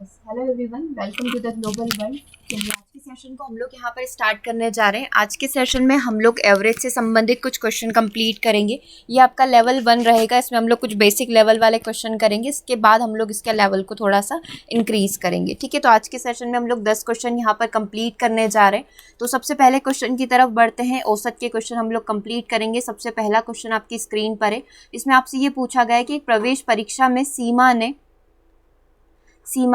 Hello everyone, welcome to the global world. चलिए आज के सेशन को हम लोग यहाँ पर स्टार्ट करने जा रहे हैं। आज के सेशन में हम लोग एवरेज से संबंधित कुछ क्वेश्चन कंप्लीट करेंगे। ये आपका लेवल 1 रहेगा। इसमें हम लोग कुछ बेसिक लेवल वाले क्वेश्चन करेंगे। इसके बाद हम लोग इसके लेवल को थोड़ा सा इंक्रीज करेंगे। ठीक है, तो आज के सेशन में हम लोग 10 क्वेश्चन यहाँ पर कंप्लीट करने जा रहे हैं। तो सबसे पहले क्वेश्चन की तरफ बढ़ते हैं। औसत के क्वेश्चन हम लोग कंप्लीट करेंगे। सबसे पहला क्वेश्चन आपकी स्क्रीन पर है। इसमें आपसे ये पूछा गया है कि प्रवेश परीक्षा में सीमा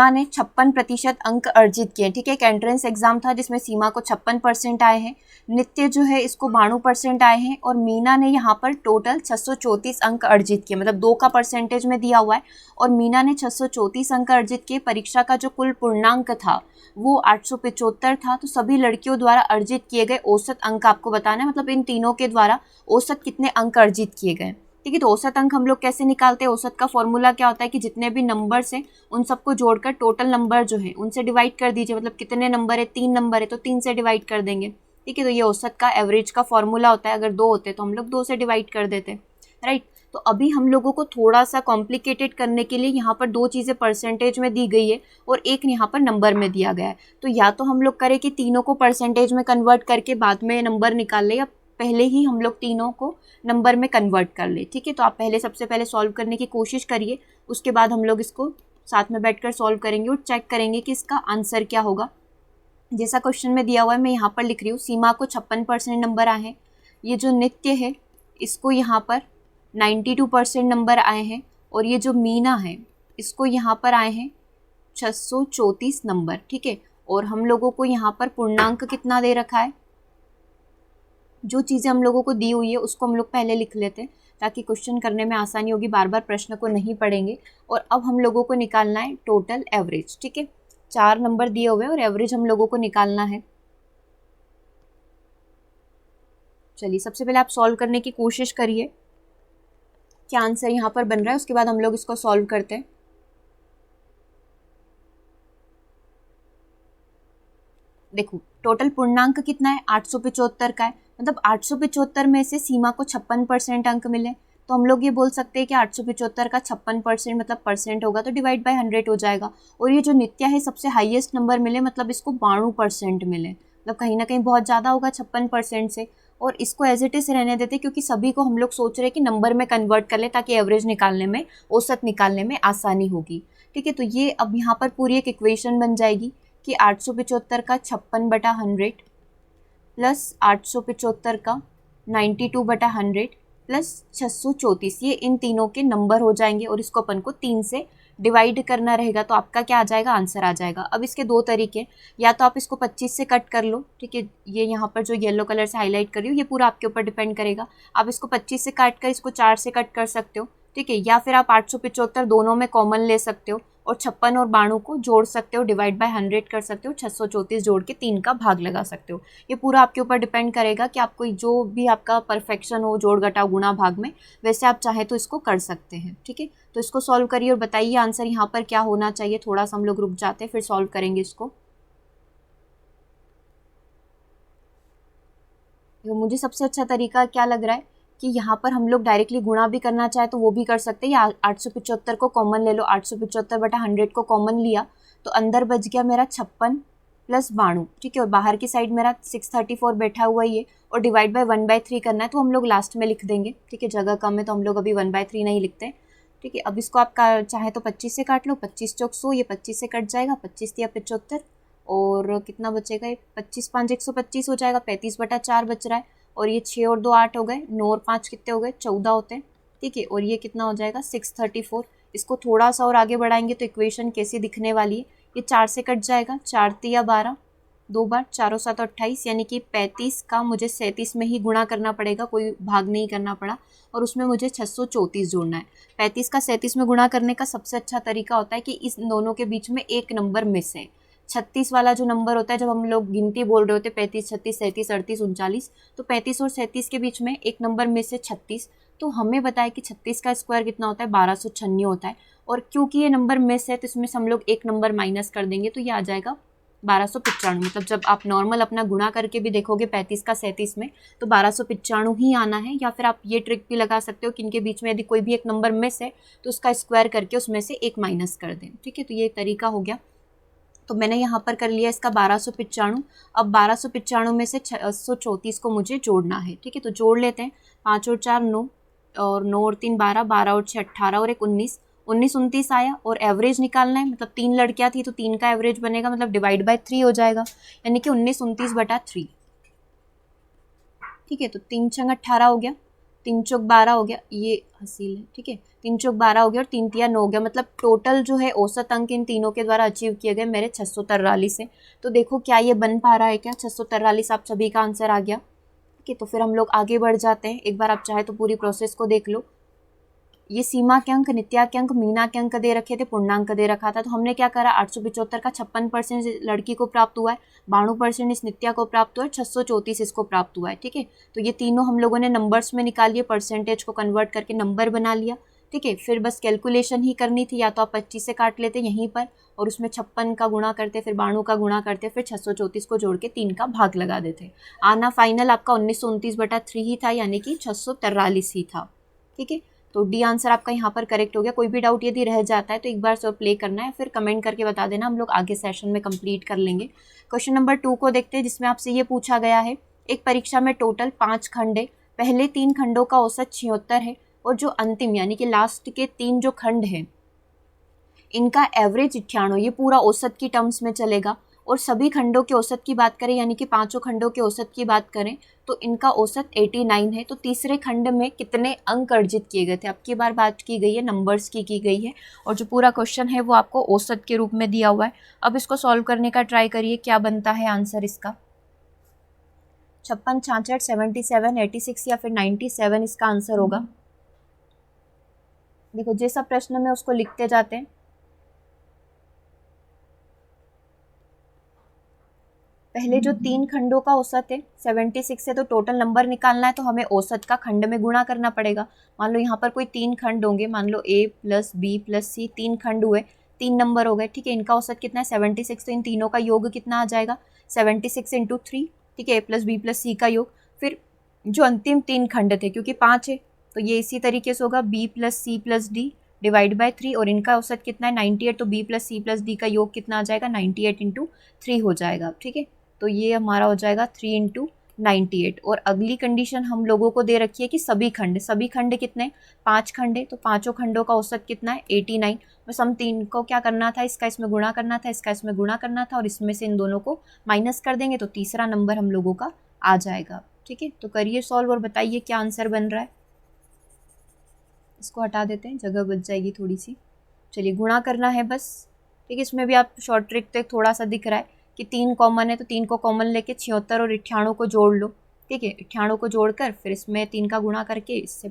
ने 56% अंक अर्जित किए। ठीक है, एक एंट्रेंस एग्जाम था जिसमें सीमा को 56% आए हैं। नित्य जो है इसको 92% आए हैं और मीना ने यहाँ पर टोटल 634 अंक अर्जित किए। मतलब 2 का परसेंटेज में दिया हुआ है और मीना ने 634 अंक अर्जित किए। परीक्षा का जो कुल पूर्णांक था वो 875 था। तो सभी लड़कियों द्वारा अर्जित किए गए औसत अंक आपको बताना है। मतलब इन तीनों के द्वारा औसत कितने अंक अर्जित किए गए। ठीक है, तो औसत अंक हम लोग कैसे निकालते हैं? औसत का फॉर्मूला क्या होता है कि जितने भी नंबर्स हैं उन सबको जोड़कर टोटल नंबर जो है उनसे डिवाइड कर दीजिए। मतलब कितने नंबर है, 3 नंबर है तो 3 से डिवाइड कर देंगे। ठीक है, तो ये औसत का एवरेज का फॉर्मूला होता है। अगर 2 होते तो हम लोग 2 से डिवाइड कर देते। राइट, तो अभी हम लोगों को थोड़ा सा कॉम्प्लिकेटेड करने के लिए यहाँ पर 2 चीज़ें परसेंटेज में दी गई है और एक यहाँ पर नंबर में दिया गया है। तो या तो हम लोग करें कि तीनों को परसेंटेज में कन्वर्ट करके बाद में नंबर निकाल ले, या पहले ही हम लोग तीनों को नंबर में कन्वर्ट कर ले। ठीक है, तो आप सबसे पहले सॉल्व करने की कोशिश करिए। उसके बाद हम लोग इसको साथ में बैठकर सॉल्व करेंगे और चेक करेंगे कि इसका आंसर क्या होगा। जैसा क्वेश्चन में दिया हुआ है मैं यहाँ पर लिख रही हूँ। सीमा को 56% नंबर आए हैं। ये जो नित्य है इसको यहाँ पर 92% नंबर आए हैं और ये जो मीना है इसको यहाँ पर आए हैं 634 नंबर। ठीक है, और हम लोगों को यहाँ पर पूर्णांक कितना दे रखा है? जो चीज़ें हम लोगों को दी हुई है उसको हम लोग पहले लिख लेते हैं ताकि क्वेश्चन करने में आसानी होगी। बार बार प्रश्न को नहीं पढ़ेंगे। और अब हम लोगों को निकालना है टोटल एवरेज। ठीक है, 4 नंबर दिए हुए हैं और एवरेज हम लोगों को निकालना है। चलिए सबसे पहले आप सॉल्व करने की कोशिश करिए। क्या आंसर यहाँ पर बन रहा है उसके बाद हम लोग इसको सॉल्व करते हैं। देखो टोटल पूर्णांक कितना है? 875 का है। मतलब 875 में से सीमा को 56% अंक मिले तो हम लोग ये बोल सकते हैं कि 875 का 56% मतलब परसेंट होगा तो डिवाइड बाय 100 हो जाएगा। और ये जो नित्या है सबसे हाईएस्ट नंबर मिले मतलब इसको 92% मिले। मतलब कहीं ना कहीं बहुत ज़्यादा होगा 56% से। और इसको एज इट इज़ रहने देते क्योंकि सभी को हम लोग सोच रहे हैं कि नंबर में कन्वर्ट कर ले ताकि एवरेज निकालने में, औसत निकालने में आसानी होगी। ठीक है, तो ये अब यहाँ पर पूरी एक इक्वेशन बन जाएगी कि 875 का 56/100 प्लस 875 का 92/100 प्लस 634, ये इन तीनों के नंबर हो जाएंगे और इसको अपन को 3 से डिवाइड करना रहेगा। तो आपका क्या आ जाएगा? आंसर आ जाएगा। अब इसके 2 तरीके, या तो आप इसको 25 से कट कर लो। ठीक है, ये यहाँ पर जो येलो कलर से हाईलाइट कर रही हूँ ये पूरा आपके ऊपर डिपेंड करेगा। आप इसको 25 से काट कर इसको 4 से कट कर सकते हो। ठीक है, या फिर आप 875 दोनों में कॉमन ले सकते हो और 56 और 92 को जोड़ सकते हो, डिवाइड बाय 100 कर सकते हो, 634 जोड़ के 3 का भाग लगा सकते हो। ये पूरा आपके ऊपर डिपेंड करेगा कि आपको जो भी आपका परफेक्शन हो जोड़ घटाव गुणा भाग में, वैसे आप चाहे तो इसको कर सकते हैं। ठीक है, तो इसको सॉल्व करिए और बताइए आंसर यहाँ पर क्या होना चाहिए। थोड़ा सा हम लोग रुक जाते हैं फिर सॉल्व करेंगे इसको। तो मुझे सबसे अच्छा तरीका क्या लग रहा है कि यहाँ पर हम लोग डायरेक्टली गुणा भी करना चाहे तो वो भी कर सकते हैं, या 875 को कॉमन ले लो। 875/100 को कॉमन लिया तो अंदर बच गया मेरा 56 प्लस 92। ठीक है, और बाहर की साइड मेरा 634 बैठा हुआ ही है और डिवाइड बाय 1/3 करना है तो हम लोग लास्ट में लिख देंगे। ठीक है, जगह कम है तो हम लोग अभी 1/3 नहीं लिखते। ठीक है, अब इसको आप चाहे तो 25 से काट लो। 25 चौक 100, ये 25 से कट जाएगा। 25 या 75 और कितना बचेगा? ये 25 5 125 हो जाएगा। 35/4 बच रहा है और ये 6 और 2 8 हो गए। 9 और 5 कितने हो गए? 14 होते हैं। ठीक है, और ये कितना हो जाएगा? 634। इसको थोड़ा सा और आगे बढ़ाएंगे तो इक्वेशन कैसी दिखने वाली है? ये 4 से कट जाएगा। 4 तिया 12, 2 बार 4 7 28, यानी कि 35 का मुझे 37 में ही गुणा करना पड़ेगा, कोई भाग नहीं करना पड़ा। और उसमें मुझे 634 जोड़ना है। 35 का 37 में गुणा करने का सबसे अच्छा तरीका होता है कि इस दोनों के बीच में एक नंबर मिस है। 36 वाला जो नंबर होता है, जब हम लोग गिनती बोल रहे होते हैं 35 36 37 38 39, तो 35 और 37 के बीच में एक नंबर मिस है 36। तो हमें बताया कि 36 का स्क्वायर कितना होता है? 1296 होता है। और क्योंकि ये नंबर मिस है तो इसमें से हम लोग एक नंबर माइनस कर देंगे तो ये आ जाएगा 1295। मतलब जब आप नॉर्मल अपना गुणा करके भी देखोगे 35 का 37 में तो 1295 ही आना है। या फिर आप ये ट्रिक भी लगा सकते हो कि इनके बीच में यदि कोई भी एक नंबर मिस है तो उसका स्क्वायर करके उसमें से एक माइनस कर दें। ठीक है, तो ये तरीका हो गया। तो मैंने यहाँ पर कर लिया इसका 1295। अब 1295 में से 634 को मुझे जोड़ना है, ठीक है। तो जोड़ लेते हैं, 5 और 4 9, और 9 और 3 12, 12 और 6 18, और एक 19, 19 29 आया। और एवरेज निकालना है, मतलब 3 लड़कियाँ थी तो 3 का एवरेज बनेगा, मतलब डिवाइड बाय 3 हो जाएगा, यानी कि 19 29 बटा 3, ठीक है। तो 3 छंग 18 हो गया, 3 चौक 12 हो गया, ये हासिल है, ठीक है। 3 चौक 12 हो गया और 3 तिया 9 हो गया, मतलब टोटल जो है औसत अंक इन तीनों के द्वारा अचीव किए गए मेरे 643 है। तो देखो क्या ये बन पा रहा है क्या, 643 आप सभी का आंसर आ गया, ठीक है। तो फिर हम लोग आगे बढ़ जाते हैं, एक बार आप चाहे तो पूरी प्रोसेस को देख लो। ये सीमा के अंक, नित्या के अंक, मीना के अंक दे रखे थे, पूर्णांक दे रखा था। तो हमने क्या करा, 875 का 56% लड़की को प्राप्त हुआ है, 92% इस नित्या को प्राप्त हुआ है, 634 इसको प्राप्त हुआ है, ठीक है। तो ये तीनों हम लोगों ने नंबर्स में निकाल लिए, परसेंटेज को कन्वर्ट करके नंबर बना लिया, ठीक है। फिर बस कैलकुलेशन ही करनी थी, या तो आप 25 से काट लेते यहीं पर और उसमें 56 का गुणा करते, फिर 92 का गुणा करते, फिर 634 को जोड़ के 3 का भाग लगा देते। आना फाइनल आपका 1929 बटा 3 ही था, यानी कि 643 ही था, ठीक है। तो डी आंसर आपका यहाँ पर करेक्ट हो गया। कोई भी डाउट यदि रह जाता है तो एक बार सब प्ले करना है, फिर कमेंट करके बता देना, हम लोग आगे सेशन में कंप्लीट कर लेंगे। क्वेश्चन नंबर 2 को देखते हैं, जिसमें आपसे ये पूछा गया है, एक परीक्षा में टोटल 5 खंड है, पहले 3 खंडों का औसत 76 है, और जो अंतिम यानी कि लास्ट के 3 जो खंड है इनका एवरेज 98, ये पूरा औसत की टर्म्स में चलेगा। और सभी खंडों के औसत की बात करें, यानी कि 5 खंडों के औसत की बात करें तो इनका औसत 89 है। तो तीसरे खंड में कितने अंक अर्जित किए गए थे, अब की बार बात की गई है नंबर्स की गई है, और जो पूरा क्वेश्चन है वो आपको औसत के रूप में दिया हुआ है। अब इसको सॉल्व करने का ट्राई करिए, क्या बनता है आंसर इसका। 56 66 77 86 या फिर 97 इसका आंसर होगा। देखो जैसा प्रश्न में उसको लिखते जाते हैं, पहले जो 3 खंडों का औसत है 76 है, तो टोटल नंबर निकालना है तो हमें औसत का खंड में गुणा करना पड़ेगा। मान लो यहाँ पर कोई 3 खंड होंगे, मान लो A plus B plus C, 3 खंड हुए, 3 नंबर हो गए, ठीक है। इनका औसत कितना है 76, तो इन तीनों का योग कितना आ जाएगा 76 इंटू 3, ठीक है, A plus B plus C का योग। फिर जो अंतिम 3 खंड थे, क्योंकि 5 है तो ये इसी तरीके से होगा B plus C plus D divide by 3, और इनका औसत कितना है 98, तो B plus C plus D का योग कितना आ जाएगा 98 इंटू 3 हो जाएगा, ठीक है। तो ये हमारा हो जाएगा 3 इंटू 98। और अगली कंडीशन हम लोगों को दे रखी है कि सभी खंड कितने, 5 खंड है, तो 5 खंडों का औसत कितना है 89। बस हम 3 को क्या करना था, इसका इसमें गुणा करना था, इसका इसमें गुणा करना था, और इसमें से इन दोनों को माइनस कर देंगे तो तीसरा नंबर हम लोगों का आ जाएगा, ठीक है। तो करिए सॉल्व और बताइए क्या आंसर बन रहा है। इसको हटा देते हैं, जगह बच जाएगी थोड़ी सी। चलिए गुणा करना है बस, ठीक है। इसमें भी आप शॉर्ट ट्रिक तो थोड़ा सा दिख रहा है कि 3 कॉमन है, तो 3 को कॉमन लेके 76 और 98 को जोड़ लो, ठीक है। 98 को जोड़कर फिर इसमें 3 का गुणा करके इससे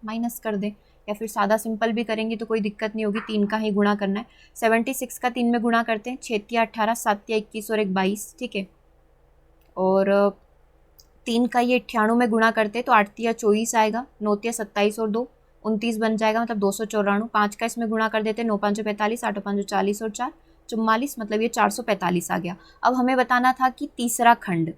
माइनस कर दें, या फिर सादा सिंपल भी करेंगे तो कोई दिक्कत नहीं होगी, 3 का ही गुणा करना है। 76 का 3 में गुणा करते हैं, 6 18, 7 21 और एक 22, ठीक है। और 3 का ये 98 में गुणा करते हैं तो 8 24 आएगा, 9 27 और 2 29 बन जाएगा, मतलब 294। 5 का इसमें गुणा कर देते हैं, 9 5 45, 8 5 40 और 4 44, मतलब ये 445 आ गया। अब हमें बताना था कि तीसरा खंड,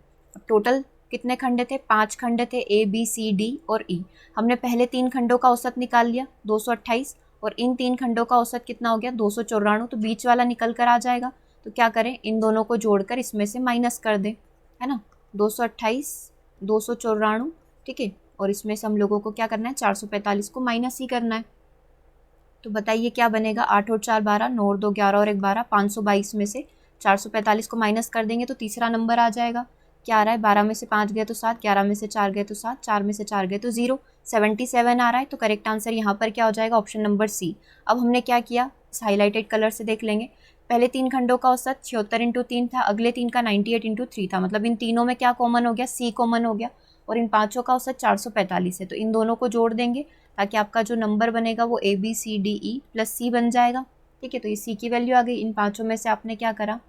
टोटल कितने खंड थे, 5 खंड थे, A B C D और E। हमने पहले 3 खंडों का औसत निकाल लिया 228, और इन 3 खंडों का औसत कितना हो गया 294, तो बीच वाला निकल कर आ जाएगा। तो क्या करें, इन दोनों को जोड़कर इसमें से माइनस कर दें, है ना। 228 294, ठीक है, और इसमें से हम लोगों को क्या करना है 445 को माइनस ही करना है। तो बताइए क्या बनेगा, 8 और 4 12, 9 और 2 11 और 1 12, 522 में से 445 को माइनस कर देंगे तो तीसरा नंबर आ जाएगा। क्या आ रहा है, 12 में से 5 गए तो 7, 11 में से 4 गए तो 7, 4 में से 4 गए तो 0, 77 आ रहा है। तो करेक्ट आंसर यहाँ पर क्या हो जाएगा, ऑप्शन नंबर सी। अब हमने क्या किया, हाईलाइटेड कलर से देख लेंगे, पहले 3 खंडों का औसत 76 इंटू 3 था, अगले 3 का 98 इंटू 3 था, मतलब इन तीनों में क्या कॉमन हो गया, सी कॉमन हो गया, और इन पाँचों का औसत 445 है। तो इन दोनों को जोड़ देंगे ताकि आपका जो नंबर बनेगा वो ABCDE प्लस सी बन जाएगा, ठीक है। तो ये सी की वैल्यू आ गई। इन पाँचों में से आपने क्या करा,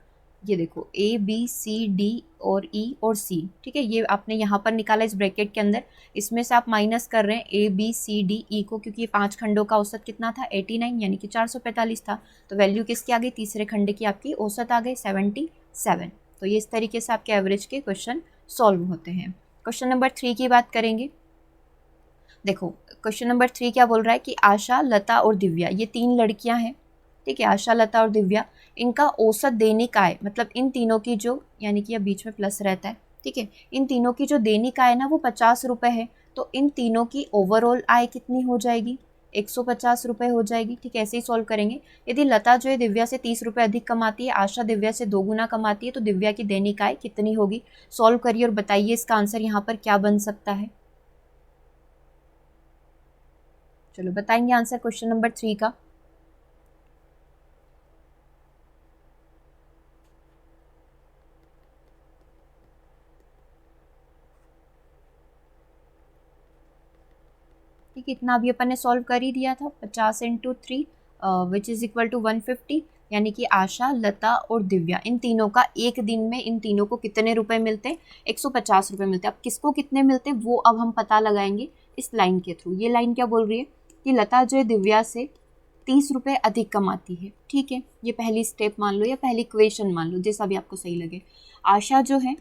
ये देखो ABCD और E और C, ठीक है, ये आपने यहाँ पर निकाला इस ब्रैकेट के अंदर। इसमें से आप माइनस कर रहे हैं ABCDE को, क्योंकि ये 5 खंडों का औसत कितना था 89, यानी कि 445 था। तो वैल्यू किसकी आ गई, तीसरे खंड की आपकी औसत आ गई 77। तो ये इस तरीके से आपके एवरेज के क्वेश्चन सॉल्व होते हैं। क्वेश्चन नंबर 3 की बात करेंगे। देखो क्वेश्चन नंबर 3 क्या बोल रहा है कि आशा, लता और दिव्या, ये 3 लड़कियां हैं, ठीक है, आशा, लता और दिव्या, इनका औसत दैनिक आय, मतलब इन तीनों की जो, यानी कि अब बीच में प्लस रहता है, ठीक है, इन तीनों की जो दैनिक आय ना वो 50 रुपये है, तो इन तीनों की ओवरऑल आय कितनी हो जाएगी, 150 रुपये हो जाएगी। ठीक है, ऐसे ही सॉल्व करेंगे। यदि लता जो है दिव्या से 30 रुपये अधिक कमाती है, आशा दिव्या से 2 गुना कमाती है, तो दिव्या की दैनिक आय कितनी होगी। सॉल्व करिए और बताइए इसका आंसर यहाँ पर क्या बन सकता है। चलो बताएंगे आंसर क्वेश्चन नंबर 3 का। ठीक है, इतना अभी अपन ने सॉल्व कर ही दिया था। 50 into 3 which is equal to 150, यानी कि आशा, लता और दिव्या, इन तीनों का एक दिन में इन तीनों को कितने रुपए मिलते हैं, 150 रुपये मिलते हैं। अब किसको कितने मिलते हैं वो अब हम पता लगाएंगे इस लाइन के थ्रू। ये लाइन क्या बोल रही है कि लता जो है दिव्या से 30 रुपये अधिक कमाती है। ठीक है, ये पहली स्टेप मान लो या पहली इक्वेशन मान लो, जैसा भी आपको सही लगे। आशा जो है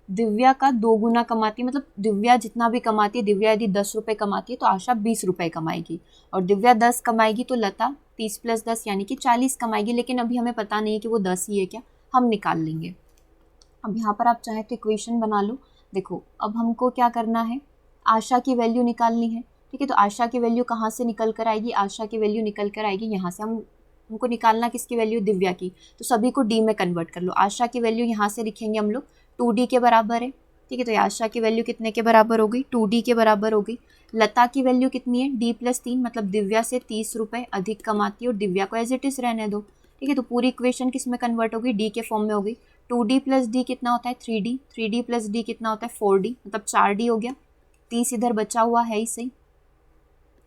दिव्या का 2 गुना कमाती है, मतलब दिव्या जितना भी कमाती है, दिव्या यदि 10 रुपये कमाती है तो आशा 20 रुपये कमाएगी, और दिव्या 10 कमाएगी तो लता 30 + 10 यानी कि 40 कमाएगी। लेकिन अभी हमें पता नहीं है कि वो 10 ही है क्या, हम निकाल लेंगे। अब यहाँ पर आप चाहे तो इक्वेशन बना लो। देखो अब हमको क्या करना है, आशा की वैल्यू निकालनी है। ठीक है, तो आशा की वैल्यू कहाँ से निकल कर आएगी, आशा की वैल्यू निकल कर आएगी यहाँ से। हमको निकालना किसकी वैल्यू, दिव्या की, तो सभी को डी में कन्वर्ट कर लो। आशा की वैल्यू यहाँ से लिखेंगे हम लोग 2D के बराबर है। ठीक है, तो आशा की वैल्यू कितने के बराबर हो गई, 2D के बराबर हो गई। लता की वैल्यू कितनी है, D+3, मतलब दिव्या से 30 रुपये अधिक कमाती है और दिव्या को एज इट इज़ रहने दो। ठीक है, तो पूरी इक्वेशन किस में कन्वर्ट होगी, डी के फॉर्म में होगी। 2D + D कितना होता है 3D, 3D + D कितना होता है 4D, मतलब 4D हो गया। 30 इधर बचा हुआ है ही सही,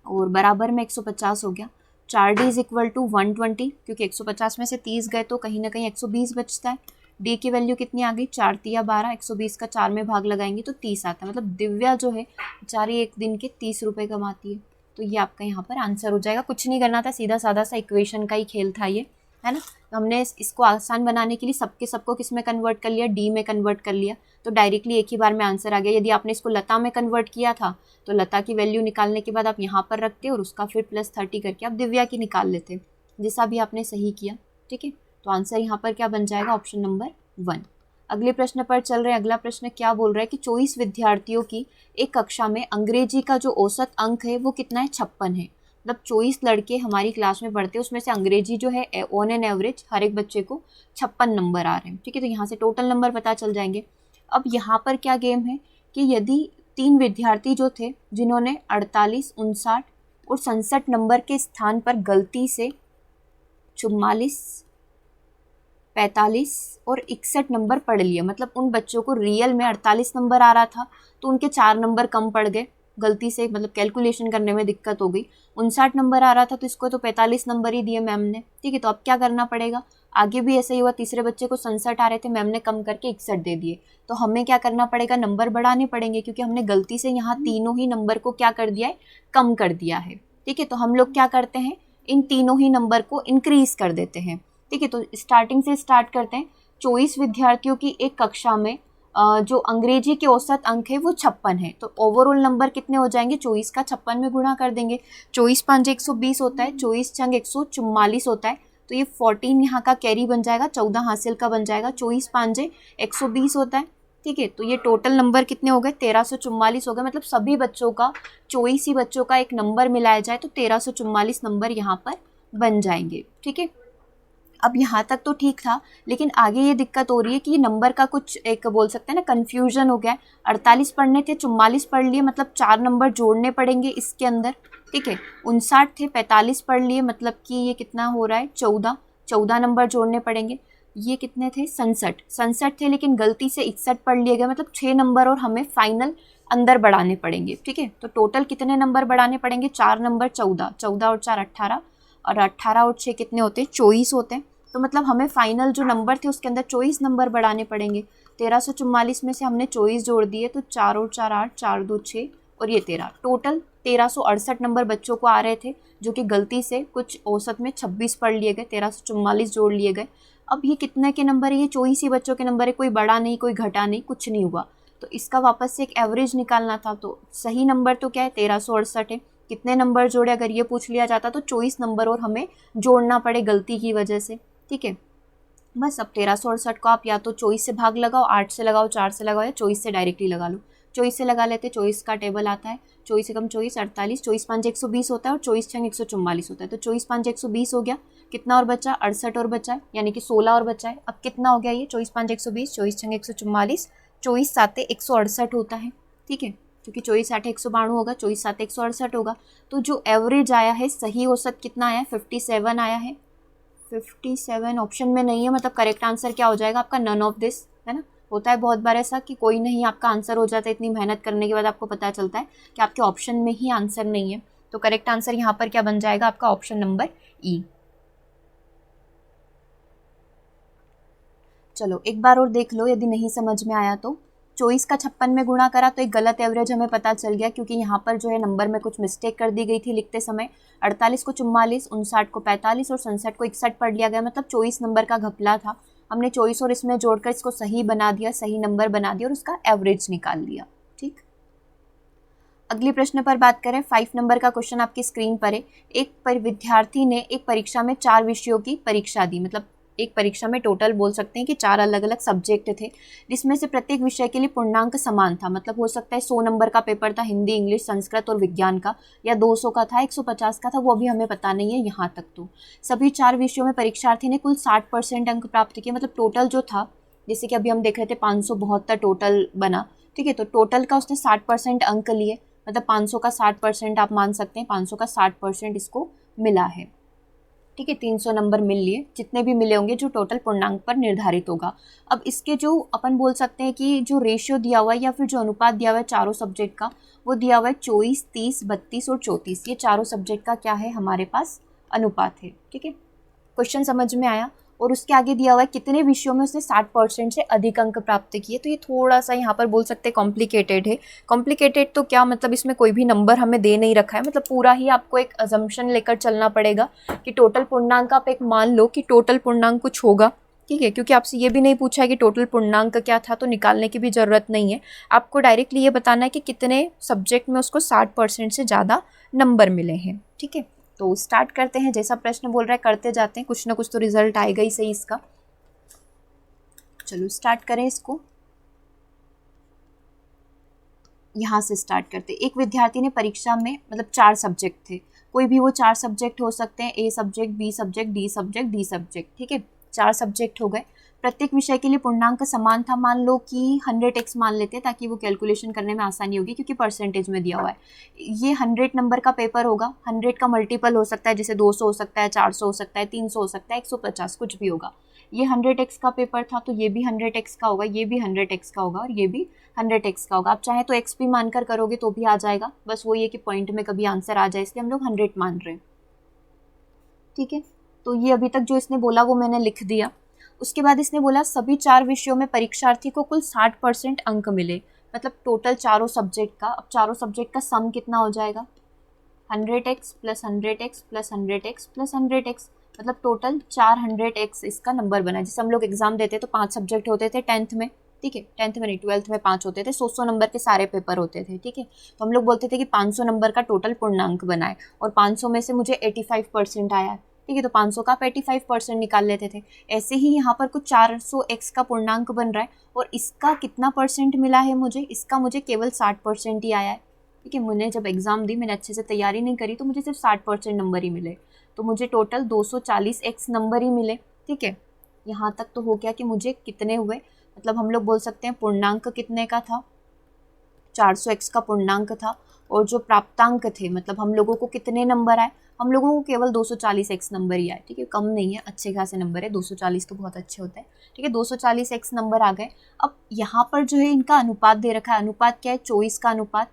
और बराबर में 150 हो गया। 4D इज इक्वल टू 120, क्योंकि 150 में से 30 गए तो कहीं ना कहीं 120 बचता है। डी की वैल्यू कितनी आ गई, 4 × 12, 120 का 4 में भाग लगाएंगे तो 30 आता है। मतलब दिव्या जो है बेचारी एक दिन के 30 रुपये कमाती है। तो ये आपका यहाँ पर आंसर हो जाएगा। कुछ नहीं करना था, सीधा साधा सा इक्वेशन का ही खेल था ये, है ना। तो हमने इसको आसान बनाने के लिए सबको किस में कन्वर्ट कर लिया, डी में कन्वर्ट कर लिया, तो डायरेक्टली एक ही बार में आंसर आ गया। यदि आपने इसको लता में कन्वर्ट किया था तो लता की वैल्यू निकालने के बाद आप यहाँ पर रखते और उसका फिर +30 करके आप दिव्या की निकाल लेते, जैसा भी आपने सही किया। ठीक है, तो आंसर यहाँ पर क्या बन जाएगा, ऑप्शन नंबर 1। अगले प्रश्न पर चल रहे हैं। अगला प्रश्न क्या बोल रहा है कि 24 विद्यार्थियों की एक कक्षा में अंग्रेजी का जो औसत अंक है वो कितना है, 56 है। मतलब 24 लड़के हमारी क्लास में पढ़ते हैं, उसमें से अंग्रेजी जो है ऑन एन एवरेज हर एक बच्चे को 56 नंबर आ रहे हैं। ठीक है, तो यहाँ से टोटल नंबर पता चल जाएंगे। अब यहाँ पर क्या गेम है कि यदि 3 विद्यार्थी जो थे जिन्होंने 48, 59 और 67 नंबर के स्थान पर गलती से 44, 45 और 61 नंबर पढ़ लिए, मतलब उन बच्चों को रियल में 48 नंबर आ रहा था तो उनके 4 नंबर कम पड़ गए गलती से, मतलब कैलकुलेशन करने में दिक्कत हो गई। 59 नंबर आ रहा था तो इसको तो 45 नंबर ही दिए मैम ने। ठीक है, तो अब क्या करना पड़ेगा, आगे भी ऐसा ही हुआ। तीसरे बच्चे को 67 आ रहे थे, मैम ने कम करके 61 दे दिए। तो हमें क्या करना पड़ेगा, नंबर बढ़ाने पड़ेंगे, क्योंकि हमने गलती से यहाँ तीनों ही नंबर को क्या कर दिया है, कम कर दिया है। ठीक है, तो हम लोग क्या करते हैं, इन तीनों ही नंबर को इंक्रीज कर देते हैं। ठीक है, तो स्टार्टिंग से स्टार्ट करते हैं। 24 विद्यार्थियों की एक कक्षा में जो अंग्रेजी के औसत अंक है वो 56 है, तो ओवरऑल नंबर कितने हो जाएंगे, 24 का 56 में गुणा कर देंगे। 24 × 5 120 होता है, 24 × 144 होता है, तो ये 14 यहाँ का कैरी बन जाएगा, 14 हासिल का बन जाएगा। 24 × 5 120 होता है। ठीक है, तो ये टोटल नंबर कितने हो गए, 1344 हो गए। मतलब सभी बच्चों का 24 ही बच्चों का एक नंबर मिलाया जाए तो 1344 नंबर यहाँ पर बन जाएंगे। ठीक है, अब यहाँ तक तो ठीक था, लेकिन आगे ये दिक्कत हो रही है कि ये नंबर का कुछ एक बोल सकते हैं ना कन्फ्यूजन हो गया है। 48 पढ़ने थे, 44 पढ़ लिए, मतलब 4 नंबर जोड़ने पड़ेंगे इसके अंदर। ठीक है, 59 थे, 45 पढ़ लिए, मतलब कि ये कितना हो रहा है, 14 नंबर जोड़ने पड़ेंगे। ये कितने थे, 67 थे, लेकिन गलती से 61 पढ़ लिए गए, मतलब 6 नंबर और हमें फाइनल अंदर बढ़ाने पड़ेंगे। ठीक है, तो टोटल कितने नंबर बढ़ाने पड़ेंगे, 4 नंबर, 14 और 4 18, और 18 और 6 कितने होते हैं, 24 होते हैं। तो मतलब हमें फाइनल जो नंबर थे उसके अंदर 24 नंबर बढ़ाने पड़ेंगे। 1344 में से हमने 24 जोड़ दिए, तो 4 और 4 8, 4 2 6 और ये 13, टोटल 1368 नंबर बच्चों को आ रहे थे, जो कि गलती से कुछ औसत में 26 पढ़ लिए गए, 1344 जोड़ लिए गए। अब ये कितने के नंबर है, ये 24 ही बच्चों के नंबर है, कोई बढ़ा नहीं, कोई घटा नहीं, कुछ नहीं हुआ। तो इसका वापस से एक एवरेज निकालना था, तो सही नंबर तो क्या है, 1368 है। कितने नंबर जोड़े, अगर ये पूछ लिया जाता तो 24 नंबर और हमें जोड़ना पड़े गलती की वजह से, ठीक है। बस अब 1368 को आप या तो 24 से भाग लगाओ, 8 से लगाओ, 4 से लगाओ या 24 से डायरेक्टली लगा लो। 24 से लगा लेते, 24 का टेबल आता है, 24 एकम 24 48, 24 5 120 होता है और 24 6 144 होता है। तो 24 5 120 हो गया, कितना और बचा, 68 और बचा है, यानी कि 16 और बचा है। अब कितना हो गया ये, 24 5 120, 24 6 144, 24 7 168 होता है, ठीक है, क्योंकि 24 8 192 होगा, 24 7 168 होगा। तो जो एवरेज आया है, सही औसत कितना आया है, 57 आया है। 57 ऑप्शन में नहीं है, मतलब करेक्ट आंसर क्या हो जाएगा आपका, नन ऑफ दिस, है ना। होता है बहुत बार ऐसा कि कोई नहीं आपका आंसर हो जाता है, इतनी मेहनत करने के बाद आपको पता चलता है कि आपके ऑप्शन में ही आंसर नहीं है। तो करेक्ट आंसर यहाँ पर क्या बन जाएगा आपका, ऑप्शन नंबर ई। चलो एक बार और देख लो, यदि नहीं समझ में आया तो। 24 का 56 में गुणा करा तो एक गलत एवरेज हमें पता चल गया, क्योंकि यहाँ पर जो है नंबर में कुछ मिस्टेक कर दी गई थी लिखते समय। 48 को 44, 59 को 45 और 67 को 61 पढ़ लिया गया, मतलब 24 नंबर का घपला था। हमने 24 और इसमें जोड़कर इसको सही बना दिया, सही नंबर बना दिया और उसका एवरेज निकाल लिया, ठीक। अगले प्रश्न पर बात करें, 5 नंबर का क्वेश्चन आपकी स्क्रीन पर है। एक विद्यार्थी ने एक परीक्षा में 4 विषयों की परीक्षा दी, मतलब एक परीक्षा में टोटल बोल सकते हैं कि 4 अलग अलग सब्जेक्ट थे, जिसमें से प्रत्येक विषय के लिए पूर्णांक समान था। मतलब हो सकता है 100 नंबर का पेपर था, हिंदी इंग्लिश संस्कृत और विज्ञान का, या 200 का था, 150 का था, वो अभी हमें पता नहीं है यहाँ तक। तो सभी 4 विषयों में परीक्षार्थी ने कुल 60% अंक प्राप्त किए। मतलब टोटल जो था, जैसे कि अभी हम देख रहे थे 572 टोटल बना, ठीक है, तो टोटल का उसने 60% अंक लिए, मतलब 500 का 60% आप मान सकते हैं, 500 का 60% इसको मिला है, ठीक है। 300 नंबर मिल लिए, जितने भी मिले होंगे जो टोटल पूर्णांक पर निर्धारित होगा। अब इसके जो अपन बोल सकते हैं कि जो रेशियो दिया हुआ है या फिर जो अनुपात दिया हुआ है चारों सब्जेक्ट का, वो दिया हुआ है 24 30 32 और 34। ये चारों सब्जेक्ट का क्या है, हमारे पास अनुपात है, ठीक है। क्वेश्चन समझ में आया। और उसके आगे दिया हुआ है कितने विषयों में उसने 60% से अधिक अंक प्राप्त किए। तो ये थोड़ा सा यहाँ पर बोल सकते हैं कॉम्प्लिकेटेड है। कॉम्प्लिकेटेड तो क्या, मतलब इसमें कोई भी नंबर हमें दे नहीं रखा है, मतलब पूरा ही आपको एक अजम्पशन लेकर चलना पड़ेगा कि टोटल पूर्णांक, आप एक मान लो कि टोटल पूर्णांक कुछ होगा, ठीक है, क्योंकि आपसे ये भी नहीं पूछा है कि टोटल पूर्णांक क्या था, तो निकालने की भी ज़रूरत नहीं है। आपको डायरेक्टली ये बताना है कि कितने सब्जेक्ट में उसको 60% से ज़्यादा नंबर मिले हैं, ठीक है। तो स्टार्ट करते हैं, जैसा प्रश्न बोल रहा है करते जाते हैं, कुछ ना कुछ तो रिजल्ट आएगा ही सही इसका। चलो स्टार्ट करें इसको, यहाँ से स्टार्ट करते। एक विद्यार्थी ने परीक्षा में, मतलब 4 सब्जेक्ट थे, कोई भी वो 4 सब्जेक्ट हो सकते हैं, a subject, be subject, D subject, D subject, ठीक है, 4 सब्जेक्ट हो गए। प्रत्येक विषय के लिए पूर्णांक समान था। मान लो कि 100x मान लेते हैं ताकि वो कैलकुलेशन करने में आसानी होगी, क्योंकि परसेंटेज में दिया हुआ है। ये 100 नंबर का पेपर होगा, 100 का मल्टीपल हो सकता है, जैसे 200 हो सकता है, 400 हो सकता है, 300 हो सकता है, 150, कुछ भी होगा। ये 100x का पेपर था, तो ये भी 100x का होगा, ये भी 100x का होगा और ये भी 100x का होगा। आप चाहे तो x भी मानकर करोगे तो भी आ जाएगा, बस वो ये कि पॉइंट में कभी आंसर आ जाए, इसलिए हम लोग 100 मान रहे हैं, ठीक है। तो ये अभी तक जो इसने बोला वो मैंने लिख दिया। उसके बाद इसने बोला सभी 4 विषयों में परीक्षार्थी को कुल 60% अंक मिले, मतलब टोटल चारों सब्जेक्ट का। अब चारों सब्जेक्ट का सम कितना हो जाएगा, 100x plus 100x plus 100x plus 100x, मतलब टोटल 400x इसका नंबर बना। जैसे हम लोग एग्जाम देते तो 5 सब्जेक्ट होते थे 10th में, ठीक है, 10th में नहीं 12th में 5 होते थे, 100 नंबर के सारे पेपर होते थे, ठीक है। तो हम लोग बोलते थे कि 500 नंबर का टोटल पूर्णांक बनाए और 500 में से मुझे 85% आया, ठीक है, तो 500 का आप 85% निकाल लेते थे। ऐसे ही यहाँ पर कुछ 400x का पूर्णांक बन रहा है और इसका कितना परसेंट मिला है मुझे, इसका मुझे केवल 60% ही आया है, ठीक है। मैंने जब एग्ज़ाम दी, मैंने अच्छे से तैयारी नहीं करी, तो मुझे सिर्फ 60% नंबर ही मिले, तो मुझे टोटल 240x नंबर ही मिले, ठीक है। यहाँ तक तो हो गया कि मुझे कितने हुए, मतलब हम लोग बोल सकते हैं पूर्णांक कितने का था, 400x का पूर्णांक था, और जो प्राप्तांक थे, मतलब हम लोगों को कितने नंबर आए, हम लोगों को केवल 240x नंबर ही आए, ठीक है, कम नहीं है, अच्छे खासे नंबर है, 240 तो बहुत अच्छे होते हैं, ठीक है, 240x नंबर आ गए। अब यहाँ पर जो है इनका अनुपात दे रखा है, अनुपात क्या है, 24 का अनुपात,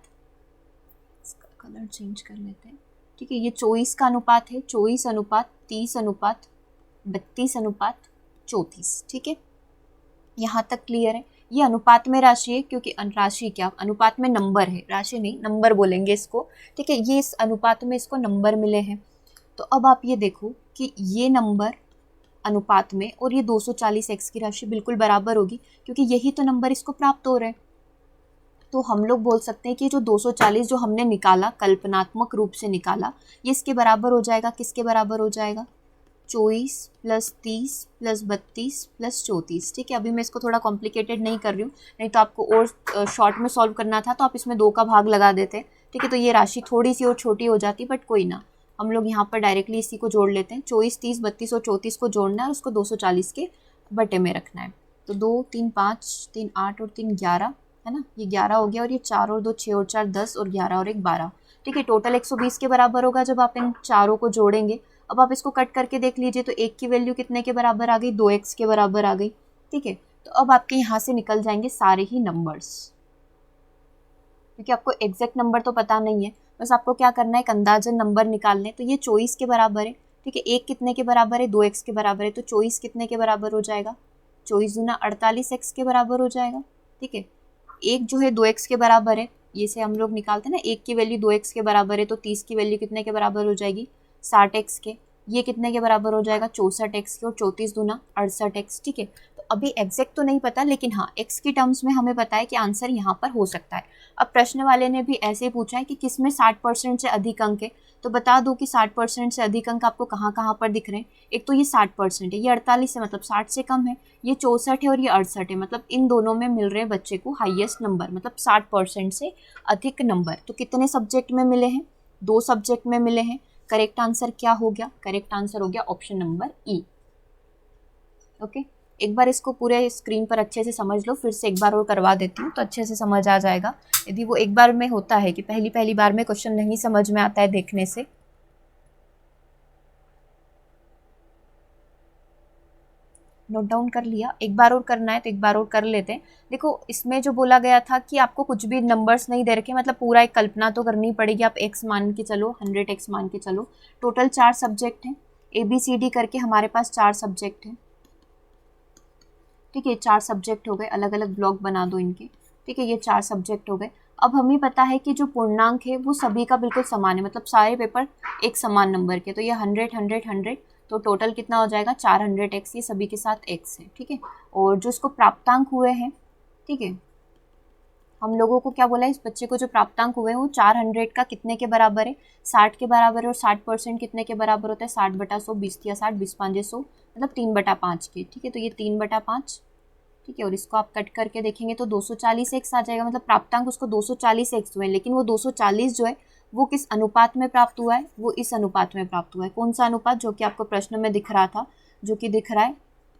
इसका कलर चेंज कर लेते हैं, ठीक है, ये 24 का अनुपात है, 24 अनुपात 30 अनुपात 32 अनुपात 34, ठीक है, यहाँ तक क्लियर है। ये अनुपात में राशि है, क्योंकि राशि क्या, अनुपात में नंबर है, राशि नहीं नंबर बोलेंगे इसको, ठीक है। ये इस अनुपात में इसको नंबर मिले हैं। तो अब आप ये देखो कि ये नंबर अनुपात में और ये 240x की राशि बिल्कुल बराबर होगी, क्योंकि यही तो नंबर इसको प्राप्त हो रहे हैं। तो हम लोग बोल सकते हैं कि जो 240 जो हमने निकाला, कल्पनात्मक रूप से निकाला, ये इसके बराबर हो जाएगा, किसके बराबर हो जाएगा, 24 प्लस 30 प्लस 32 प्लस 34। ठीक है, अभी मैं इसको थोड़ा कॉम्प्लिकेटेड नहीं कर रही हूँ, नहीं तो आपको और शॉर्ट में सॉल्व करना था तो आप इसमें 2 का भाग लगा देते। ठीक है, तो ये राशि थोड़ी सी और छोटी हो जाती, बट कोई ना, हम लोग यहाँ पर डायरेक्टली इसी को जोड़ लेते हैं। 24, 30, 32 और 34 को जोड़ना है और उसको 240 के बटे में रखना है। तो 2, 3, 5, 3, 8 और 3, 11 है ना, ये 11 हो गया, और ये 4 और 2, 6 और 4, 10 और 11 और 1, 12। ठीक है, टोटल 120 के बराबर होगा जब आप इन चारों को जोड़ेंगे। अब आप इसको कट करके देख लीजिए, तो 1 की वैल्यू कितने के बराबर आ गई, 2x के बराबर आ गई। ठीक है, तो अब आपके यहाँ से निकल जाएंगे सारे ही नंबर्स, क्योंकि आपको एग्जैक्ट नंबर तो पता नहीं है, बस आपको क्या करना है, एक अंदाजन नंबर निकालने। तो ये 24 के बराबर है। ठीक है, 1 कितने के बराबर है, 2x के बराबर है, तो 24 कितने के बराबर हो जाएगा, 24 दूना 48x के बराबर हो जाएगा। ठीक है, 1 जो है 2x के बराबर है, ये से हम लोग निकालते हैं ना, 1 की वैल्यू 2x के बराबर है, तो 30 की वैल्यू कितने के बराबर हो जाएगी, 60x के। ये कितने के बराबर हो जाएगा, 64x के, और 34 दूना 68x। ठीक है, तो अभी एग्जैक्ट तो नहीं पता, लेकिन हाँ x की टर्म्स में हमें पता है कि आंसर यहाँ पर हो सकता है। अब प्रश्न वाले ने भी ऐसे ही पूछा है कि किसमें 60% से अधिक अंक है, तो बता दो कि 60% से अधिक अंक आपको कहाँ कहाँ पर दिख रहे हैं। एक तो ये 60% है, ये 48 है, मतलब 60 से कम है, ये 64 है और ये 68 है, मतलब इन दोनों में मिल रहे हैं बच्चे को हाईएस्ट नंबर, मतलब 60% से अधिक नंबर। तो कितने सब्जेक्ट में मिले हैं, 2 सब्जेक्ट में मिले हैं। करेक्ट आंसर क्या हो गया, करेक्ट आंसर हो गया ऑप्शन नंबर ई। ओके, एक बार इसको पूरे स्क्रीन पर अच्छे से समझ लो, फिर से एक बार और करवा देती हूँ तो अच्छे से समझ आ जाएगा। यदि वो एक बार में होता है कि पहली पहली बार में क्वेश्चन नहीं समझ में आता है देखने से। नोट डाउन कर लिया, एक बार और करना है तो एक बार और कर लेते हैं। देखो, इसमें जो बोला गया था कि आपको कुछ भी नंबर्स नहीं दे रखे, मतलब पूरा एक कल्पना तो करनी पड़ेगी। आप x मान के चलो, 100x मान के चलो। टोटल 4 सब्जेक्ट हैं, ABCD करके हमारे पास 4 सब्जेक्ट हैं। ठीक है, 4 सब्जेक्ट हो गए, अलग अलग ब्लॉक बना दो इनके। ठीक है, ये 4 सब्जेक्ट हो गए। अब हमें पता है कि जो पूर्णांक है वो सभी का बिल्कुल समान है, मतलब सारे पेपर एक समान नंबर के। तो ये 100, 100, 100, तो टोटल कितना हो जाएगा, 400x, ये सभी के साथ x है। ठीक है, और जो इसको प्राप्तांक हुए हैं, ठीक है, हम लोगों को क्या बोला है, इस बच्चे को जो प्राप्तांक हुए हैं वो 400 का कितने के बराबर है, 60 के बराबर है। और 60% कितने के बराबर होता है, 60/100, 20 या 60, 20×5 100, मतलब 3/5 के। ठीक है, तो ये 3/5। ठीक है, और इसको आप कट करके देखेंगे तो 240x आ जाएगा, मतलब प्राप्तांक उसको 240x हुए, लेकिन वो 240 जो है वो किस अनुपात में प्राप्त हुआ है, वो इस अनुपात में प्राप्त हुआ है। कौन सा अनुपात, जो कि आपको प्रश्न में दिख रहा था, जो कि दिख रहा है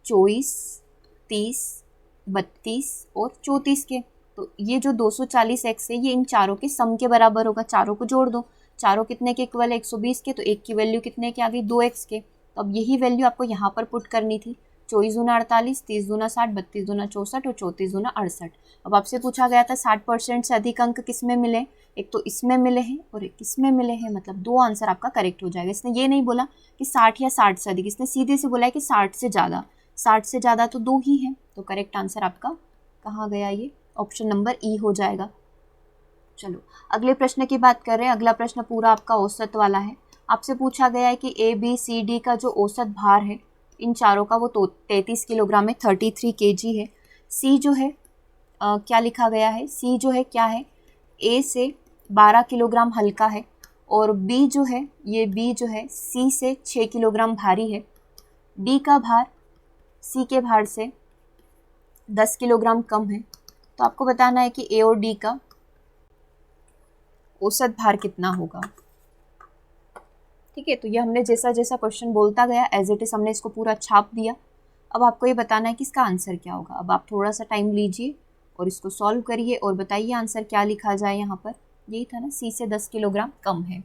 24, 30, 32 और 34 के। तो ये जो 240x है ये इन चारों के सम के बराबर होगा, चारों को जोड़ दो। चारों कितने के इक्वल है, 120 के, तो एक की वैल्यू कितने की आ गई, 2x के। तो अब यही वैल्यू आपको यहाँ पर पुट करनी थी, 24 दूना 48, 30 दूना 60, 32 दूना 64 और 34 दूना 68। अब आपसे पूछा गया था 60% से अधिक अंक किस में मिले, एक तो इसमें मिले हैं और एक इसमें मिले हैं, मतलब 2 आंसर आपका करेक्ट हो जाएगा। इसने ये नहीं बोला कि 60 या 60 से अधिक, इसने सीधे से बोला है कि 60 से ज़्यादा। 60 से ज़्यादा तो 2 ही हैं, तो करेक्ट आंसर आपका कहाँ गया, ये ऑप्शन नंबर ई हो जाएगा। चलो अगले प्रश्न की बात करें। अगला प्रश्न पूरा आपका औसत वाला है। आपसे पूछा गया है कि ABCD का जो औसत भार है इन चारों का वो 33 किलोग्राम है, 33 kg है। C जो है क्या लिखा गया है, C जो है क्या है, A से 12 किलोग्राम हल्का है, और B जो है, ये B जो है C से 6 किलोग्राम भारी है। D का भार C के भार से 10 किलोग्राम कम है। तो आपको बताना है कि A और D का औसत भार कितना होगा। ठीक है, तो ये हमने जैसा जैसा क्वेश्चन बोलता गया एज इट इज हमने इसको पूरा छाप दिया। अब आपको ये बताना है कि इसका आंसर क्या होगा। अब आप थोड़ा सा टाइम लीजिए और इसको सॉल्व करिए और बताइए आंसर क्या लिखा जाए। यहाँ पर यही था ना, C से 10 किलोग्राम कम है।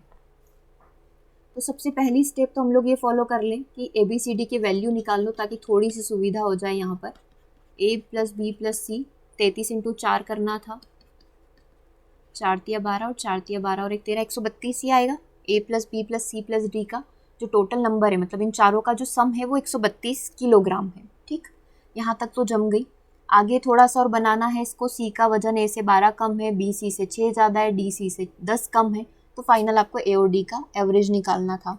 तो सबसे पहली स्टेप तो हम लोग ये फॉलो कर लें कि ABCD की वैल्यू निकाल लो, ताकि थोड़ी सी सुविधा हो जाए। यहाँ पर A + B + C 33 × 4 करना था, 4 × 12 और 4 × 12 और 1 13, 132 ही आएगा। A + B + C + D का जो टोटल नंबर है, मतलब इन चारों का जो सम है वो 132 किलोग्राम है। ठीक, यहाँ तक तो जम गई। आगे थोड़ा सा और बनाना है इसको। C का वजन A से 12 कम है, B C से 6 ज़्यादा है, D C से 10 कम है। तो फाइनल आपको A और D का एवरेज निकालना था।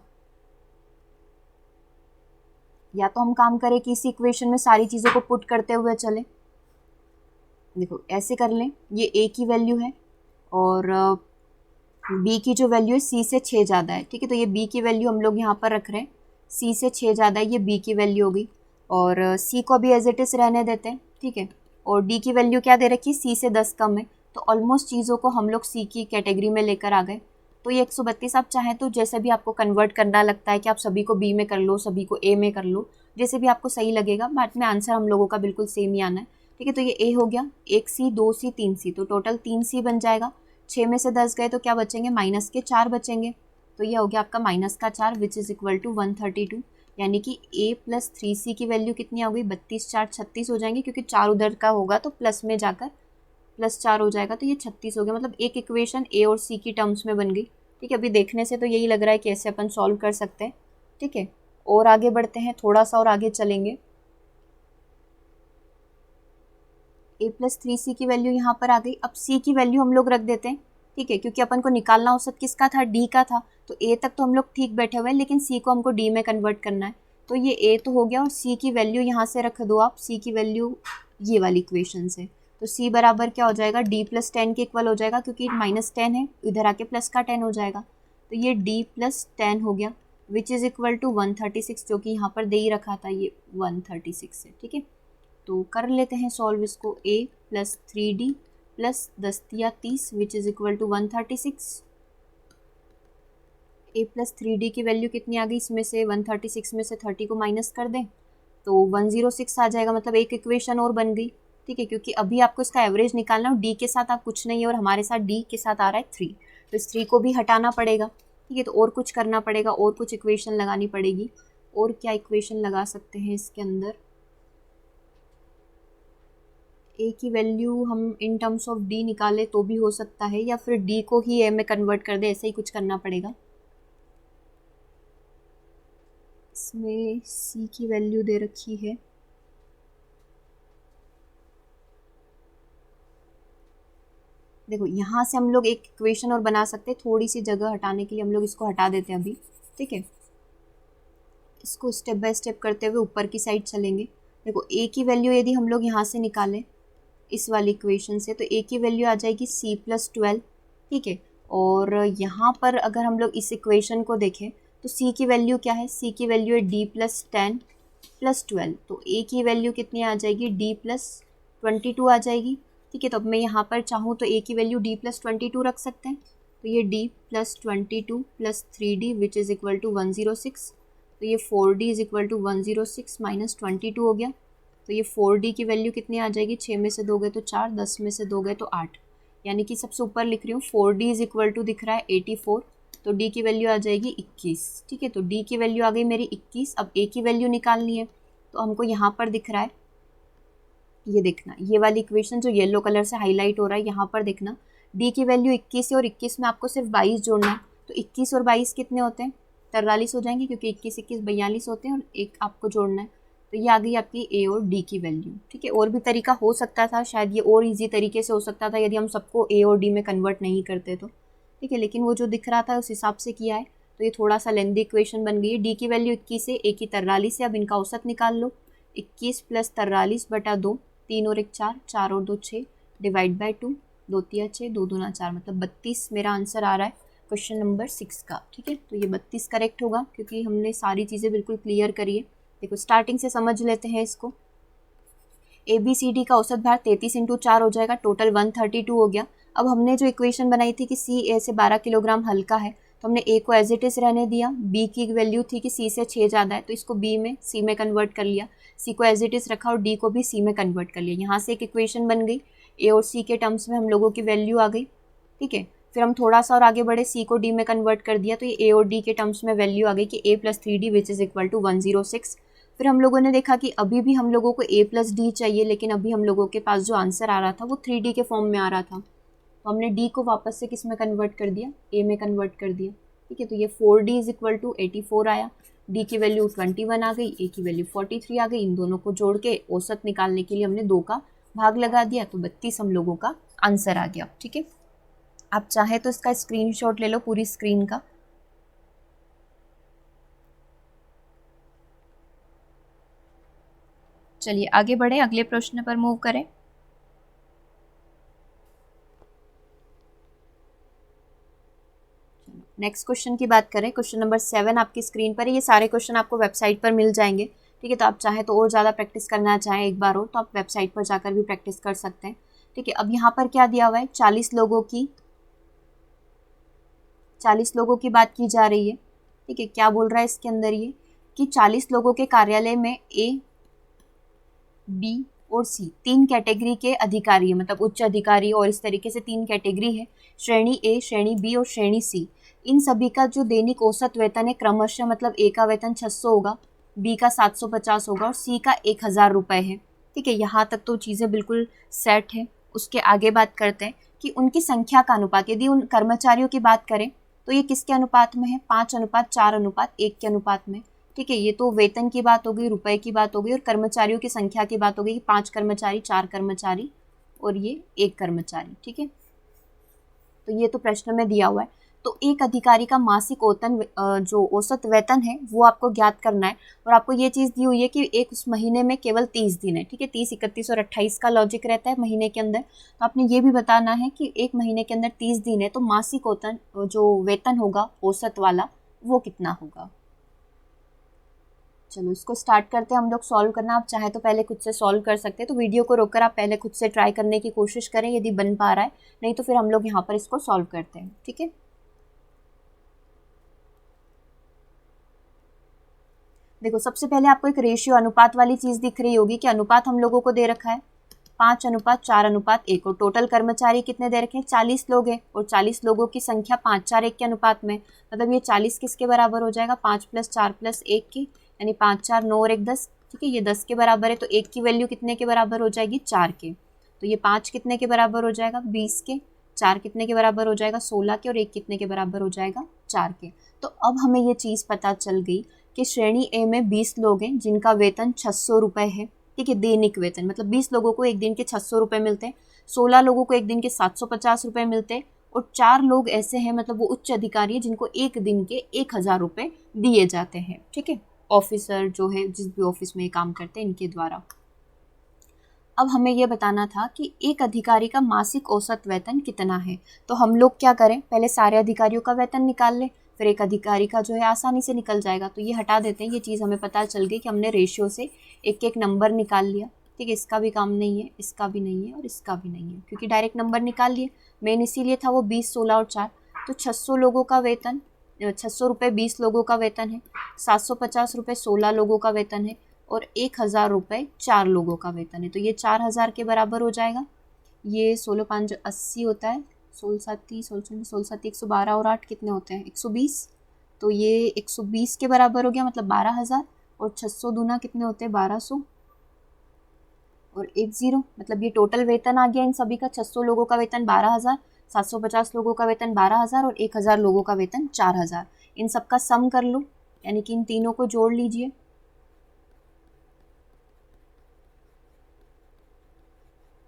या तो हम काम करें कि इस इक्वेशन में सारी चीज़ों को पुट करते हुए चले, देखो ऐसे कर लें, ये ए की वैल्यू है और बी की जो वैल्यू है सी से 6 ज़्यादा है, ठीक है। तो ये बी की वैल्यू हम लोग यहाँ पर रख रहे हैं, सी से 6 ज़्यादा है, ये बी की वैल्यू होगी और सी को अभी एज इट इज़ रहने देते हैं, ठीक है। और डी की वैल्यू क्या दे रखी है, सी से 10 कम है, तो ऑलमोस्ट चीज़ों को हम लोग सी की कैटेगरी में लेकर आ गए। तो ये 132 आप चाहें तो जैसे भी आपको कन्वर्ट करना लगता है कि आप सभी को बी में कर लो, सभी को ए में कर लो, जैसे भी आपको सही लगेगा, बाद में आंसर हम लोगों का बिल्कुल सेम ही आना है, ठीक है। तो ये ए हो गया, 1 सी 2 सी 3 सी, तो टोटल 3 सी बन जाएगा। 6 में से 10 गए तो क्या बचेंगे, माइनस के 4 बचेंगे, तो ये हो गया आपका माइनस का 4 विच इज़ इक्वल टू 132। यानी कि a प्लस 3c की वैल्यू कितनी हो गई, 32 4 36 हो जाएंगे, क्योंकि 4 उधर का होगा तो प्लस में जाकर प्लस 4 हो जाएगा, तो ये 36 हो गया। मतलब एक इक्वेशन a और c की टर्म्स में बन गई, ठीक है। अभी देखने से तो यही लग रहा है कि ऐसे अपन सॉल्व कर सकते हैं, ठीक है। और आगे बढ़ते हैं, थोड़ा सा और आगे चलेंगे। a प्लस 3c की वैल्यू यहाँ पर आ गई। अब c की वैल्यू हम लोग रख देते हैं, ठीक है, क्योंकि अपन को निकालना औसत किसका था, d का था। तो a तक तो हम लोग ठीक बैठे हुए हैं, लेकिन c को हमको d में कन्वर्ट करना है। तो ये a तो हो गया, और c की वैल्यू यहाँ से रख दो आप, c की वैल्यू ये वाली इक्वेशन से। तो c बराबर क्या हो जाएगा, d प्लस 10 के इक्वल हो जाएगा, क्योंकि -10 है, इधर आके प्लस का 10 हो जाएगा। तो ये d प्लस 10 हो गया, विच इज़ इक्वल टू 136, जो कि यहाँ पर दे ही रखा था, ये 136 है, ठीक है। तो कर लेते हैं सॉल्व इसको, a plus 3d plus 10×30 which is equal to 136। a plus 3d की वैल्यू कितनी आ गई, इसमें से 136 में से 30 को माइनस कर दें तो 106 आ जाएगा, मतलब एक इक्वेशन और बन गई, ठीक है। क्योंकि अभी आपको इसका एवरेज निकालना है, d के साथ आप कुछ नहीं है और हमारे साथ d के साथ आ रहा है 3, तो इस 3 को भी हटाना पड़ेगा, ठीक है। तो और कुछ करना पड़ेगा, और कुछ इक्वेशन लगानी पड़ेगी। और क्या इक्वेशन लगा सकते हैं इसके अंदर, ए की वैल्यू हम इन टर्म्स ऑफ डी निकाले तो भी हो सकता है, या फिर डी को ही ए में कन्वर्ट कर दे, ऐसे ही कुछ करना पड़ेगा। इसमें सी की वैल्यू दे रखी है, देखो यहाँ से हम लोग एक इक्वेशन और बना सकते हैं, थोड़ी सी जगह हटाने के लिए हम लोग इसको हटा देते हैं अभी, ठीक है। इसको स्टेप बाय स्टेप करते हुए ऊपर की साइड चलेंगे। देखो ए की वैल्यू यदि हम लोग यहाँ से निकालें इस वाली इक्वेशन से, तो ए की वैल्यू आ जाएगी c प्लस 12, ठीक है। और यहाँ पर अगर हम लोग इस इक्वेशन को देखें तो c की वैल्यू क्या है, c की वैल्यू है d प्लस 10 प्लस 12, तो a की वैल्यू कितनी आ जाएगी, d प्लस 22 आ जाएगी, ठीक है। तो अब मैं यहाँ पर चाहूँ तो a की वैल्यू d प्लस 22 रख सकते हैं, तो ये d plus 22 plus 3d which is equal to 106, तो ये 4d is equal to 106 minus 22 हो गया। तो ये 4d की वैल्यू कितनी आ जाएगी, 6 में से 2 गए तो 4, 10 में से 2 गए तो 8, यानी कि सबसे ऊपर लिख रही हूँ 4d इज़ इक्वल टू दिख रहा है 84, तो d की वैल्यू आ जाएगी 21, ठीक है। तो d की वैल्यू आ गई मेरी 21। अब a की वैल्यू निकालनी है, तो हमको यहाँ पर दिख रहा है, ये देखना, ये वाली इक्वेशन जो येलो कलर से हाईलाइट हो रहा है, यहाँ पर देखना d की वैल्यू 21 है और 21 में आपको सिर्फ 22 जोड़ना है, तो 21 और 22 कितने होते हैं, 43 हो जाएंगे, क्योंकि 21 21 42 होते हैं और एक आपको जोड़ना है। तो ये आ गई आपकी a और d की वैल्यू, ठीक है। और भी तरीका हो सकता था, शायद ये और इजी तरीके से हो सकता था यदि हम सबको a और d में कन्वर्ट नहीं करते तो, ठीक है, लेकिन वो जो दिख रहा था उस हिसाब से किया है। तो ये थोड़ा सा लेंदी इक्वेशन बन गई है, d की वैल्यू 21 है, a की 43 है, अब इनका औसत निकाल लो, 21 प्लस 43 बटा 2, 3 और 1 4, 4 और 2 6, डिवाइड बाई 2, 2 3 6, 2 2 4, मतलब 32 मेरा आंसर आ रहा है क्वेश्चन नंबर 6 का, ठीक है। तो ये 32 करेक्ट होगा, क्योंकि हमने सारी चीज़ें बिल्कुल क्लियर करी है। देखो स्टार्टिंग से समझ लेते हैं इसको, ABCD का औसत भार 33 इंटू 4 हो जाएगा, टोटल 132 हो गया। अब हमने जो इक्वेशन बनाई थी कि CA से 12 किलोग्राम हल्का है, तो हमने A को एज इट इज़ रहने दिया, B की वैल्यू थी कि C से 6 ज़्यादा है, तो इसको B में C में कन्वर्ट कर लिया, C को एज इट इज़ रखा और D को भी C में कन्वर्ट कर लिया। यहाँ से एक इक्वेशन बन गई, A और C के टर्म्स में हम लोगों की वैल्यू आ गई, ठीक है। फिर हम थोड़ा सा और आगे बढ़े, C को D में कन्वर्ट कर दिया, तो ये A और D के टर्म्स में वैल्यू आ गई कि A plus 3D which is equal to 106। फिर हम लोगों ने देखा कि अभी भी हम लोगों को a प्लस डी चाहिए, लेकिन अभी हम लोगों के पास जो आंसर आ रहा था वो 3D के फॉर्म में आ रहा था, तो हमने d को वापस से किस में कन्वर्ट कर दिया, a में कन्वर्ट कर दिया, ठीक है। तो ये 4d इज इक्वल टू 84 आया, d की वैल्यू 21 आ गई, a की वैल्यू 43 आ गई। इन दोनों को जोड़ के औसत निकालने के लिए हमने 2 का भाग लगा दिया, तो 32 हम लोगों का आंसर आ गया, ठीक है। आप चाहे तो इसका स्क्रीनशॉट ले लो पूरी स्क्रीन का। चलिए आगे बढ़े, अगले प्रश्न पर मूव करें। नेक्स्ट क्वेश्चन की बात करें, क्वेश्चन नंबर 7 आपकी स्क्रीन पर है। ये सारे क्वेश्चन आपको वेबसाइट पर मिल जाएंगे, ठीक है। तो आप चाहें तो और ज़्यादा प्रैक्टिस करना चाहें एक बार हो तो आप वेबसाइट पर जाकर भी प्रैक्टिस कर सकते हैं, ठीक है। अब यहाँ पर क्या दिया हुआ है, 40 लोगों की बात की जा रही है, ठीक है। क्या बोल रहा है इसके अंदर ये कि 40 लोगों के कार्यालय में ए, बी और सी 3 कैटेगरी के अधिकारी है, मतलब उच्च अधिकारी, और इस तरीके से 3 कैटेगरी है, श्रेणी ए, श्रेणी बी और श्रेणी सी। इन सभी का जो दैनिक औसत वेतन है क्रमशः, मतलब ए का वेतन 600 होगा, बी का 750 होगा और सी का 1000 रुपये है, ठीक है। यहाँ तक तो चीज़ें बिल्कुल सेट है। उसके आगे बात करते हैं कि उनकी संख्या का अनुपात, यदि उन कर्मचारियों की बात करें तो ये किसके अनुपात में है, 5:4:1 के अनुपात में, ठीक है। ये तो वेतन की बात हो गई, रुपए की बात हो गई, और कर्मचारियों की संख्या की बात हो गई, 5 कर्मचारी, 4 कर्मचारी और ये 1 कर्मचारी, ठीक है। तो ये तो प्रश्न में दिया हुआ है। तो एक अधिकारी का मासिक जो औसत वेतन है वो आपको ज्ञात करना है, और आपको ये चीज़ दी हुई है कि एक उस महीने में केवल 30 दिन है, ठीक है। 30, 31 और 28 का लॉजिक रहता है महीने के अंदर। तो आपने ये भी बताना है कि एक महीने के अंदर 30 दिन है तो मासिक जो वेतन होगा औसत वाला वो कितना होगा। चलो इसको स्टार्ट करते हैं हम लोग सॉल्व करना। आप चाहे तो पहले खुद से सॉल्व कर सकते हैं, तो वीडियो को रोककर आप पहले खुद से ट्राई करने की कोशिश करें यदि बन पा रहा है, नहीं तो फिर हम लोग यहाँ पर इसको सॉल्व करते हैं, ठीक है। देखो सबसे पहले आपको एक रेशियो अनुपात वाली चीज़ दिख रही होगी कि अनुपात हम लोगों को दे रखा है 5:4:1, और टोटल कर्मचारी कितने दे रखे हैं, 40 लोग हैं, और 40 लोगों की संख्या 5:4:1 के अनुपात में, मतलब ये 40 किसके बराबर हो जाएगा, 5 + 4 + 1 की, यानी 5, 4, 9 और 1 10, ठीक है। ये 10 के बराबर है, तो 1 की वैल्यू कितने के बराबर हो जाएगी, 4 के। तो ये 5 कितने के बराबर हो जाएगा, 20 के, 4 कितने के बराबर हो जाएगा, 16 के, और 1 कितने के बराबर हो जाएगा, 4 के। तो अब हमें ये चीज़ पता चल गई कि श्रेणी ए में 20 लोग हैं जिनका वेतन 600 रुपये है, ठीक है। दैनिक वेतन मतलब 20 लोगों को एक दिन के 600 रुपये मिलते हैं, 16 लोगों को एक दिन के 750 रुपये मिलते हैं, और 4 लोग ऐसे हैं, मतलब वो उच्च अधिकारी है जिनको एक दिन के 1000 रुपये दिए जाते हैं, ठीक है। ऑफिसर जो है जिस भी ऑफिस में ये काम करते हैं इनके द्वारा। अब हमें यह बताना था कि एक अधिकारी का मासिक औसत वेतन कितना है। तो हम लोग क्या करें, पहले सारे अधिकारियों का वेतन निकाल लें, फिर एक अधिकारी का जो है आसानी से निकल जाएगा। तो ये हटा देते हैं, ये चीज़ हमें पता चल गई कि हमने रेशियो से एक एक नंबर निकाल लिया, ठीक है। इसका भी काम नहीं है, इसका भी नहीं है और इसका भी नहीं है, क्योंकि डायरेक्ट नंबर निकाल लिए। मेन इसीलिए था वो 20, 16 और 4। तो 600 लोगों का वेतन, 600 रुपये 20 लोगों का वेतन है, 750 रुपये 16 लोगों का वेतन है, और 1000 रुपये 4 लोगों का वेतन है। तो ये 4000 के बराबर हो जाएगा। ये 16 5 80 होता है, 16 7 30, 16 7 112 और 8 कितने होते हैं, 120। तो ये 120 के बराबर हो गया, मतलब 12000, और 600 दूना कितने होते हैं, 1200 और 10, मतलब ये टोटल वेतन आ गया इन सभी का। 600 लोगों का वेतन 12000, 750 लोगों का वेतन 12000 और 1000 लोगों का वेतन 4000। इन सब का सम कर लो, यानी कि इन तीनों को जोड़ लीजिए।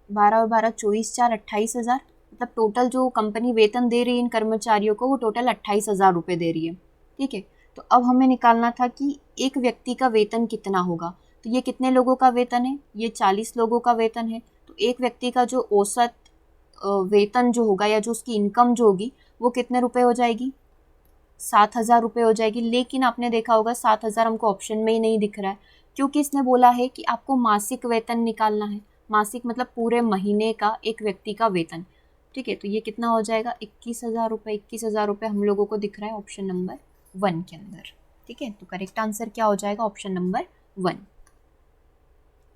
12 और 12 24, 4 28,000, मतलब टोटल जो कंपनी वेतन दे रही है इन कर्मचारियों को वो टोटल 28,000 रुपये दे रही है, ठीक है। तो अब हमें निकालना था कि एक व्यक्ति का वेतन कितना होगा। तो ये कितने लोगों का वेतन है, ये 40 लोगों का वेतन है। तो एक व्यक्ति का जो औसत वेतन जो होगा, या जो उसकी इनकम जो होगी, वो कितने रुपए हो जाएगी, 7,000 रुपये हो जाएगी। लेकिन आपने देखा होगा 7,000 हमको ऑप्शन में ही नहीं दिख रहा है, क्योंकि इसने बोला है कि आपको मासिक वेतन निकालना है। मासिक मतलब पूरे महीने का एक व्यक्ति का वेतन, ठीक है। तो ये कितना हो जाएगा, 21,000 रुपये। 21,000 रुपये हम लोगों को दिख रहा है ऑप्शन नंबर 1 के अंदर, ठीक है। तो करेक्ट आंसर क्या हो जाएगा, ऑप्शन नंबर 1।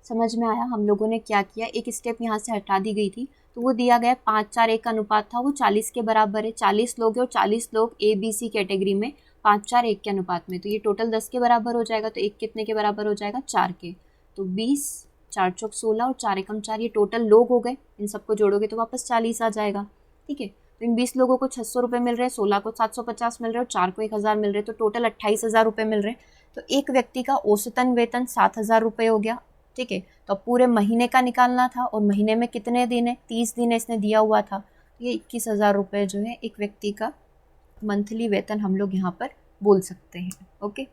समझ में आया हम लोगों ने क्या किया, एक स्टेप यहाँ से हटा दी गई थी। तो वो दिया गया 5:4:1 का अनुपात था, वो 40 के बराबर है। 40 लोग हैं और 40 लोग ABC कैटेगरी में 5:4:1 के अनुपात में। तो ये टोटल 10 के बराबर हो जाएगा। तो एक कितने के बराबर हो जाएगा, 4 के। तो 20, 4 चौक 16 और 4 एकम 4, ये टोटल लोग हो गए। इन सबको जोड़ोगे तो वापस 40 आ जाएगा, ठीक है। तो इन 20 लोगों को 600 रुपये मिल रहे हैं, 16 को 750 मिल रहे हैं और 4 को 1000 मिल रहे हैं। तो टोटल 28,000 रुपये मिल रहे हैं। तो एक व्यक्ति का औसतन वेतन 7,000 रुपये हो गया, ठीक है। तो पूरे महीने का निकालना था, और महीने में कितने दिन है, 30 दिन है, इसने दिया हुआ था। ये 21,000 रुपये जो है एक व्यक्ति का मंथली वेतन हम लोग यहाँ पर बोल सकते हैं, ओके।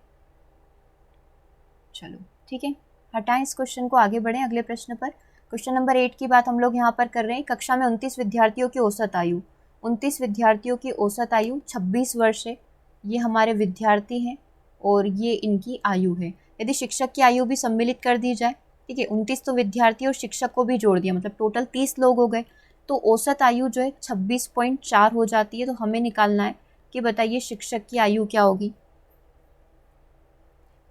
चलो ठीक है, हटाएं इस क्वेश्चन को, आगे बढ़ें अगले प्रश्न पर। क्वेश्चन नंबर 8 की बात हम लोग यहाँ पर कर रहे हैं। कक्षा में 29 विद्यार्थियों की औसत आयु, 29 विद्यार्थियों की औसत आयु 26 वर्ष है। ये हमारे विद्यार्थी हैं और ये इनकी आयु है। यदि शिक्षक की आयु भी सम्मिलित कर दी जाए, ठीक है, 29 तो विद्यार्थी और शिक्षक को भी जोड़ दिया, मतलब टोटल 30 लोग हो गए, तो औसत आयु जो है 26.4 हो जाती है। तो हमें निकालना है कि बताइए शिक्षक की आयु क्या होगी।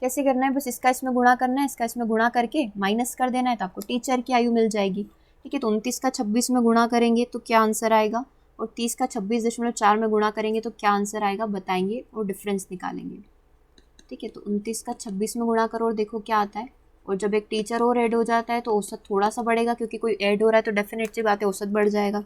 कैसे करना है, बस इसका इसमें गुणा करना है, इसका इसमें गुणा करके माइनस कर देना है, तो आपको टीचर की आयु मिल जाएगी। ठीक है, तो 29 का 26 में गुणा करेंगे तो क्या आंसर आएगा, और 30 का 26.4 में गुणा करेंगे तो क्या आंसर आएगा बताएंगे और डिफरेंस निकालेंगे। ठीक है, तो 29 का 26 में गुणा करो और देखो क्या आता है। और जब एक टीचर और ऐड हो जाता है तो औसत थोड़ा सा बढ़ेगा, क्योंकि कोई ऐड हो रहा है तो डेफिनेट सी बात है औसत बढ़ जाएगा।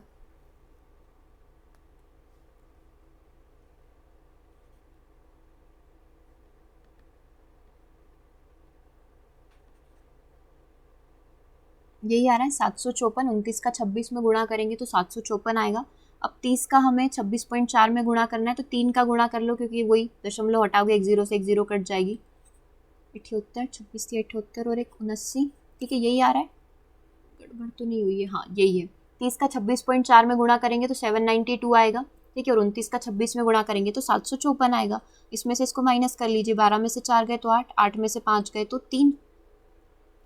यही आ रहा है 754। 29 का 26 में गुणा करेंगे तो 754 आएगा। अब 30 का हमें 26.4 में गुणा करना है, तो 3 का गुणा कर लो, क्योंकि वही दशमलव हटाओगे एक जीरो से एक जीरो कट जाएगी। 78, 26 से 78 और एक 79। ठीक है, यही आ रहा है, गड़बड़ तो नहीं हुई है, हाँ यही है। 30 का 26.4 में गुणा करेंगे तो 792 आएगा। ठीक है, और 29 का 26 में गुणा करेंगे तो 754 आएगा। इसमें से इसको माइनस कर लीजिए, 12 में से 4 गए तो 8, 8 में से 5 गए तो 3,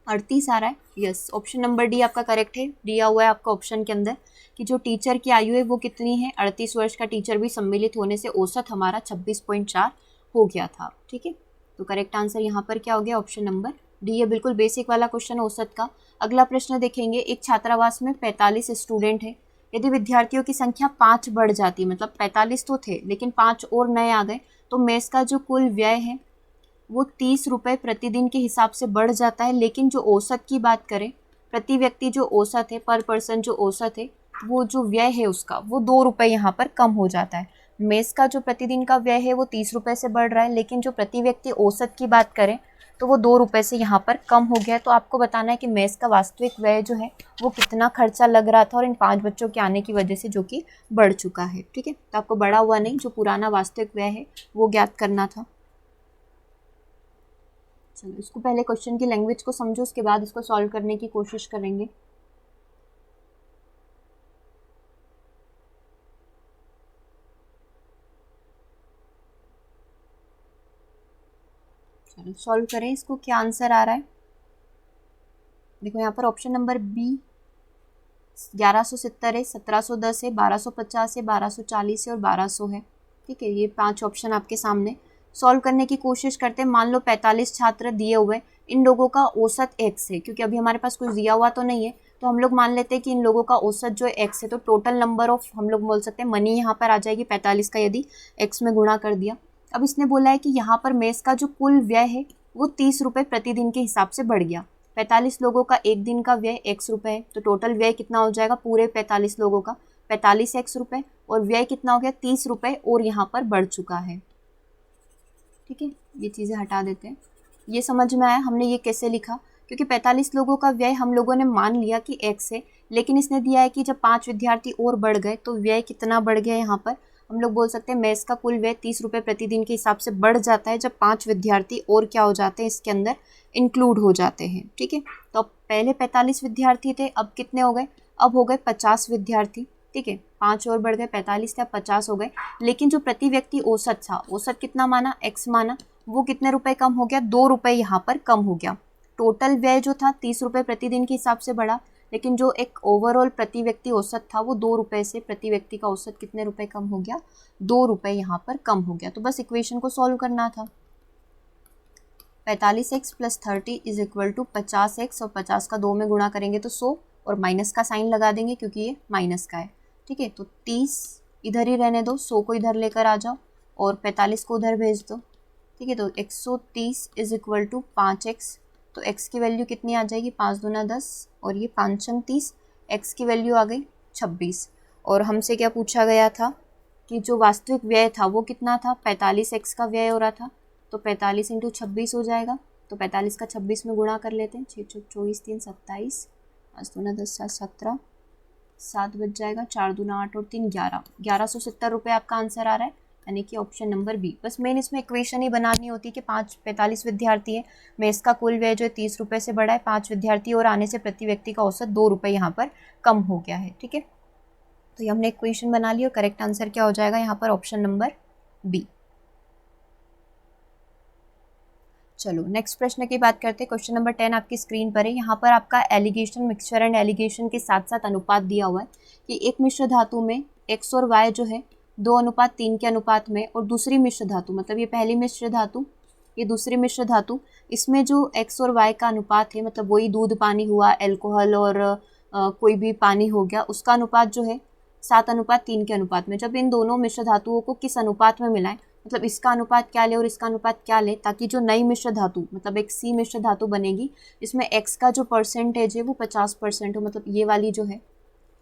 38 आ रहा है। यस, ऑप्शन नंबर डी आपका करेक्ट है। दिया हुआ है आपका ऑप्शन के अंदर कि जो टीचर की आयु है वो कितनी है, 38 वर्ष का टीचर भी सम्मिलित होने से औसत हमारा 26.4 हो गया था। ठीक है, तो करेक्ट आंसर यहाँ पर क्या हो गया, ऑप्शन नंबर डी है। बिल्कुल बेसिक वाला क्वेश्चन औसत का। अगला प्रश्न देखेंगे, एक छात्रावास में 45 स्टूडेंट है। यदि विद्यार्थियों की संख्या 5 बढ़ जाती है, मतलब 45 तो थे लेकिन 5 और नए आ गए, तो मेस का जो कुल व्यय है वो 30 रुपये प्रतिदिन के हिसाब से बढ़ जाता है। लेकिन जो औसत की बात करें, प्रति व्यक्ति जो औसत है, पर पर्सन जो औसत है, वो जो व्यय है उसका वो 2 रुपये यहाँ पर कम हो जाता है। मेस का जो प्रतिदिन का व्यय है वो 30 रुपये से बढ़ रहा है, लेकिन जो प्रति व्यक्ति औसत की बात करें तो वो 2 रुपये से यहाँ पर कम हो गया है। तो आपको बताना है कि मेस का वास्तविक व्यय जो है वो कितना खर्चा लग रहा था और इन 5 बच्चों के आने की वजह से जो कि बढ़ चुका है। ठीक है, तो आपको बढ़ा हुआ नहीं, जो पुराना वास्तविक व्यय है वो ज्ञात करना था। चलो, इसको पहले क्वेश्चन की लैंग्वेज को समझो, उसके बाद इसको सॉल्व करने की कोशिश करेंगे। चलो सॉल्व करें इसको, क्या आंसर आ रहा है। देखो यहाँ पर ऑप्शन नंबर बी 1170 है, 1710 है, 1250 है, 1240 है और 1200 है। ठीक है, ये 5 ऑप्शन आपके सामने। सॉल्व करने की कोशिश करते हैं। मान लो 45 छात्र दिए हुए, इन लोगों का औसत x है, क्योंकि अभी हमारे पास कुछ दिया हुआ तो नहीं है, तो हम लोग मान लेते हैं कि इन लोगों का औसत जो है x है। तो टोटल नंबर ऑफ, हम लोग बोल सकते हैं मनी यहाँ पर आ जाएगी 45 का, यदि x में गुणा कर दिया। अब इसने बोला है कि यहाँ पर मेस का जो कुल व्यय है वो 30 रुपये प्रतिदिन के हिसाब से बढ़ गया। 45 लोगों का एक दिन का व्यय x रुपये है, तो टोटल व्यय कितना हो जाएगा पूरे 45 लोगों का, 45 x रुपये, और व्यय कितना हो गया 30 रुपये और यहाँ पर बढ़ चुका है। ठीक है, ये चीज़ें हटा देते हैं। ये समझ में आया हमने ये कैसे लिखा, क्योंकि 45 लोगों का व्यय हम लोगों ने मान लिया कि x है, लेकिन इसने दिया है कि जब 5 विद्यार्थी और बढ़ गए तो व्यय कितना बढ़ गया। यहाँ पर हम लोग बोल सकते हैं मेस का कुल व्यय 30 रुपये प्रतिदिन के हिसाब से बढ़ जाता है जब 5 विद्यार्थी और क्या हो जाते हैं, इसके अंदर इंक्लूड हो जाते हैं। ठीक है, तो अब पहले 45 विद्यार्थी थे, अब कितने हो गए, अब हो गए 50 विद्यार्थी। ठीक है, 5 और बढ़ गए, 45 थे, अब 50 हो गए। लेकिन जो प्रति व्यक्ति औसत था, औसत कितना माना, x माना, वो कितने रुपए कम हो गया, 2 रुपये यहाँ पर कम हो गया। टोटल व्यय जो था 30 रुपये प्रतिदिन के हिसाब से बढ़ा, लेकिन जो एक ओवरऑल प्रति व्यक्ति औसत था वो 2 रुपये से प्रति व्यक्ति का औसत कितने रुपए कम हो गया, 2 रुपये यहाँ पर कम हो गया। तो बस इक्वेशन को सॉल्व करना था। 45x + 30 is equal to 50x, और 50 का 2 में गुणा करेंगे तो 100, और माइनस का साइन लगा देंगे क्योंकि ये माइनस का है। ठीक है, तो 30 इधर ही रहने दो, 100 को इधर लेकर आ जाओ और 45 को उधर भेज दो। ठीक है, तो 130 इज इक्वल टू 5x, तो x की वैल्यू कितनी आ जाएगी, 5 दूना 10 और ये 5 छंग 30, x की वैल्यू आ गई 26। और हमसे क्या पूछा गया था कि जो वास्तविक व्यय था वो कितना था, 45x का व्यय हो रहा था, तो 45 × 26 हो जाएगा। तो 45 का 26 में गुणा कर लेते हैं, 6 × 24 3 27, 5 दूना 10 7 17, 7 बच जाएगा, 4 दूना 8 और 3 11, 1170 रुपये आपका आंसर आ रहा है, यानी कि ऑप्शन नंबर बी। बस मेन इसमें इक्वेशन ही बनानी होती कि 45 विद्यार्थी है, मेस का कुल व्यय जो है 30 रुपये से बढ़ा है, 5 विद्यार्थी और आने से प्रति व्यक्ति का औसत 2 रुपये यहाँ पर कम हो गया है। ठीक है, तो ये हमने इक्वेशन बना ली और करेक्ट आंसर क्या हो जाएगा यहाँ पर ऑप्शन नंबर बी। चलो नेक्स्ट प्रश्न की बात करते हैं। क्वेश्चन नंबर 10 आपकी स्क्रीन पर है। यहाँ पर आपका एलिगेशन, मिक्सचर एंड एलिगेशन के साथ साथ अनुपात दिया हुआ है कि एक मिश्र धातु में x और y जो है 2:3 के अनुपात में, और दूसरी मिश्र धातु, मतलब ये पहली मिश्र धातु, ये दूसरी मिश्र धातु, इसमें जो x और y का अनुपात है, मतलब वही दूध पानी हुआ, एल्कोहल और कोई भी पानी हो गया, उसका अनुपात जो है 7:3 के अनुपात में। जब इन दोनों मिश्र धातुओं को किस अनुपात में मिलाएं, मतलब इसका अनुपात क्या ले और इसका अनुपात क्या ले, ताकि जो नई मिश्र धातु, मतलब एक सी मिश्र धातु बनेगी, इसमें x का जो परसेंटेज है वो 50% हो, मतलब ये वाली जो है,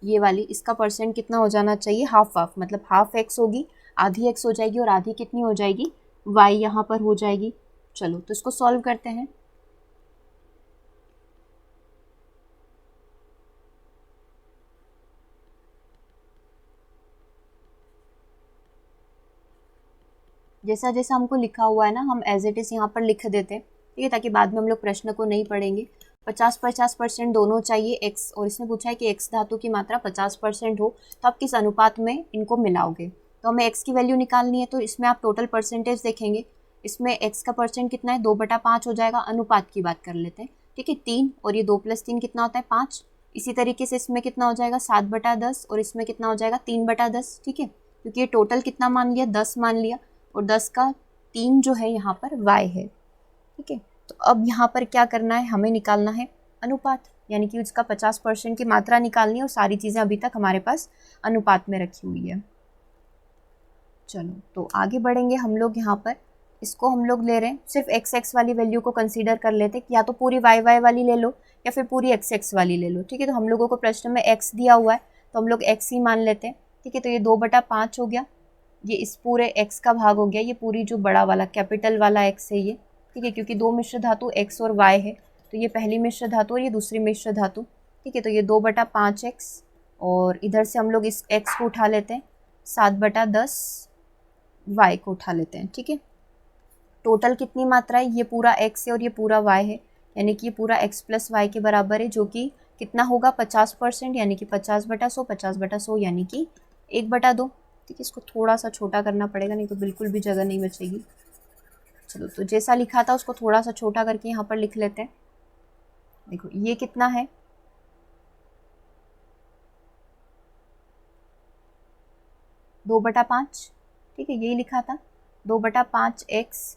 ये वाली, इसका परसेंट कितना हो जाना चाहिए, हाफ हाफ, मतलब हाफ x होगी, आधी x हो जाएगी और आधी कितनी हो जाएगी, y यहाँ पर हो जाएगी। चलो तो इसको सॉल्व करते हैं। जैसा जैसा हमको लिखा हुआ है ना, हम एज इट इज़ यहाँ पर लिख देते हैं, ठीक है, ताकि बाद में हम लोग प्रश्न को नहीं पढ़ेंगे। 50-50% दोनों चाहिए x, और इसमें पूछा है कि x धातु की मात्रा 50% हो, तो आप किस अनुपात में इनको मिलाओगे। तो हमें x की वैल्यू निकालनी है, तो इसमें आप टोटल परसेंटेज देखेंगे, इसमें x का परसेंट कितना है, 2/5 हो जाएगा। अनुपात की बात कर लेते हैं, ठीक है, 3, और ये 2 + 3 कितना होता है, 5। इसी तरीके से इसमें कितना हो जाएगा, 7/10, और इसमें कितना हो जाएगा, 3/10, ठीक है, क्योंकि ये टोटल कितना मान लिया, 10 मान लिया, और 10 का 3 जो है यहाँ पर y है, ठीक है। तो अब यहाँ पर क्या करना है, हमें निकालना है अनुपात, यानी कि उसका 50% की मात्रा निकालनी है, और सारी चीज़ें अभी तक हमारे पास अनुपात में रखी हुई है। चलो तो आगे बढ़ेंगे हम लोग। यहाँ पर इसको हम लोग ले रहे हैं, सिर्फ x वाली वैल्यू को कंसीडर कर लेते हैं, या तो पूरी y वाली ले लो या फिर पूरी x वाली ले लो, ठीक है। तो हम लोगों को प्रश्न में x दिया हुआ है, तो हम लोग x ही मान लेते हैं, ठीक है। तो ये 2/5 हो गया, ये इस पूरे x का भाग हो गया, ये पूरी जो बड़ा वाला कैपिटल वाला x है ये, ठीक है, क्योंकि दो मिश्र धातु x और y है, तो ये पहली मिश्र धातु और ये दूसरी मिश्र धातु, ठीक है। तो ये 2/5x, और इधर से हम लोग इस x को उठा लेते हैं, 7/10 y को उठा लेते हैं, ठीक है। टोटल कितनी मात्रा है, ये पूरा x है और ये पूरा y है, यानी कि ये पूरा x + y के बराबर है, जो कि कितना होगा, 50%, यानी कि 50/100, 50/100 यानी कि 1/2, ठीक है। इसको थोड़ा सा छोटा करना पड़ेगा, नहीं तो बिल्कुल भी जगह नहीं बचेगी। चलो तो जैसा लिखा था उसको थोड़ा सा छोटा करके यहाँ पर लिख लेते हैं। देखो ये कितना है, 2/5, ठीक है, यही लिखा था, 2/5x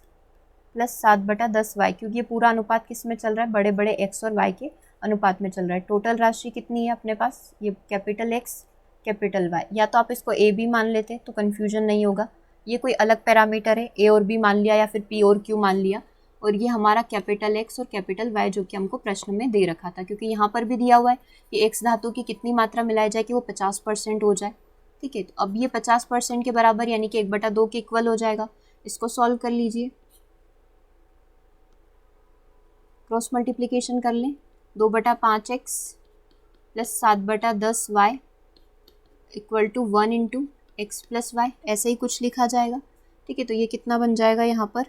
+ 7/10y, क्योंकि ये पूरा अनुपात किस में चल रहा है, बड़े बड़े x और y के अनुपात में चल रहा है। टोटल राशि कितनी है अपने पास, ये कैपिटल X कैपिटल Y, या तो आप इसको a b मान लेते तो कन्फ्यूजन नहीं होगा, ये कोई अलग पैरामीटर है, a और b मान लिया या फिर p और q मान लिया, और ये हमारा कैपिटल X और कैपिटल Y जो कि हमको प्रश्न में दे रखा था, क्योंकि यहाँ पर भी दिया हुआ है कि x धातु की कितनी मात्रा मिलाई जाए कि वो 50% हो जाए, ठीक है। तो अब ये 50% के बराबर, यानी कि 1/2 के इक्वल हो जाएगा। इसको सॉल्व कर लीजिए, क्रॉस मल्टीप्लिकेशन कर लें, 2/5x + 7/10y = 1 × x + y, ऐसे ही कुछ लिखा जाएगा, ठीक है। तो ये कितना बन जाएगा यहाँ पर,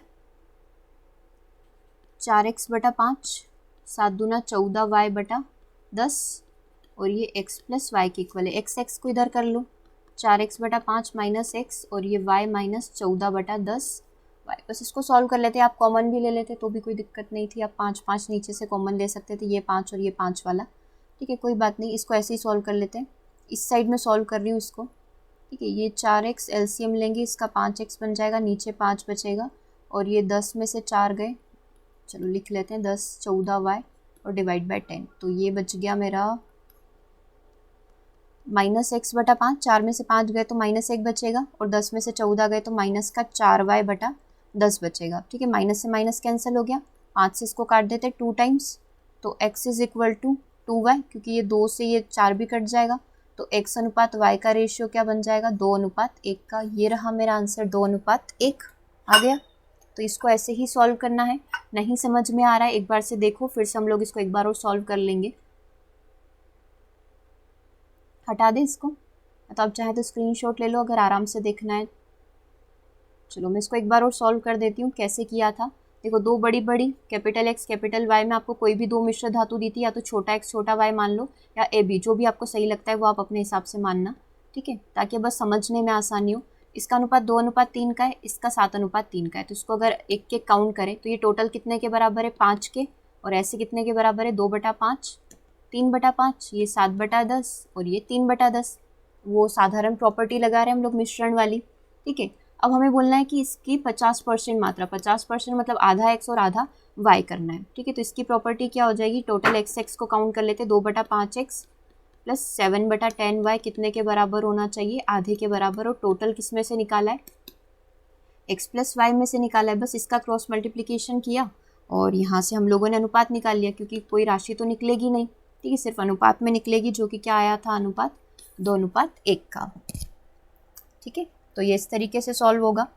4x/5, 7 दूना 14y/10, और ये x + y के इक्वल है। x को इधर कर लो, 4x/5 - x, और ये y - 14/10 y। बस इसको सॉल्व कर लेते हैं, आप कॉमन भी ले लेते तो भी कोई दिक्कत नहीं थी, आप 5 नीचे से कॉमन ले सकते थे, ये 5 और ये 5 वाला, ठीक है, कोई बात नहीं। इसको ऐसे ही सॉल्व कर लेते हैं, इस साइड में सॉल्व कर रही हूँ इसको, ठीक है। ये 4x एलसीएम लेंगे, इसका 5x बन जाएगा, नीचे 5 बचेगा, और ये 10 में से 4 गए, चलो लिख लेते हैं, 10 14y और /10, तो ये बच गया मेरा -x/5, 4 में से 5 गए तो -1 बचेगा, और 10 में से 14 गए तो -4y/10 बचेगा, ठीक है। माइनस से माइनस कैंसिल हो गया, 5 से इसको काट देते 2 टाइम्स, तो x = 2y, क्योंकि ये 2 से ये 4 भी कट जाएगा, तो x अनुपात y का रेशियो क्या बन जाएगा, 2:1 का। ये रहा मेरा आंसर, 2:1 आ गया। तो इसको ऐसे ही सॉल्व करना है, नहीं समझ में आ रहा है एक बार से देखो, फिर से हम लोग इसको एक बार और सॉल्व कर लेंगे। हटा दें इसको, तो आप चाहे तो स्क्रीनशॉट ले लो अगर आराम से देखना है। चलो मैं इसको एक बार और सॉल्व कर देती हूँ, कैसे किया था। देखो, दो बड़ी बड़ी कैपिटल X कैपिटल Y में आपको कोई भी दो मिश्र धातु दी थी, या तो छोटा x छोटा y मान लो, या AB, जो भी आपको सही लगता है वो आप अपने हिसाब से मानना, ठीक है, ताकि बस समझने में आसानी हो। इसका अनुपात 2:3 का है, इसका 7:3 का है। तो इसको अगर एक के काउंट करें तो ये टोटल कितने के बराबर है, 5 के, और ऐसे कितने के बराबर है, 2/5, 3/5, ये 7/10 और ये 3/10। वो साधारण प्रॉपर्टी लगा रहे हैं हम लोग मिश्रण वाली, ठीक है। अब हमें बोलना है कि इसकी 50% मात्रा, 50% मतलब आधा x और आधा y करना है, ठीक है। तो इसकी प्रॉपर्टी क्या हो जाएगी, टोटल x को काउंट कर लेते हैं, 2/5x प्लस 7/10y कितने के बराबर होना चाहिए, आधे के बराबर। और टोटल किस में से निकाला है, x प्लस y में से निकाला है। बस इसका क्रॉस मल्टीप्लिकेशन किया और यहाँ से हम लोगों ने अनुपात निकाल लिया, क्योंकि कोई राशि तो निकलेगी नहीं, ठीक है, सिर्फ अनुपात में निकलेगी, जो कि क्या आया था, अनुपात 2:1 का, ठीक है। तो ये इस तरीके से सॉल्व होगा।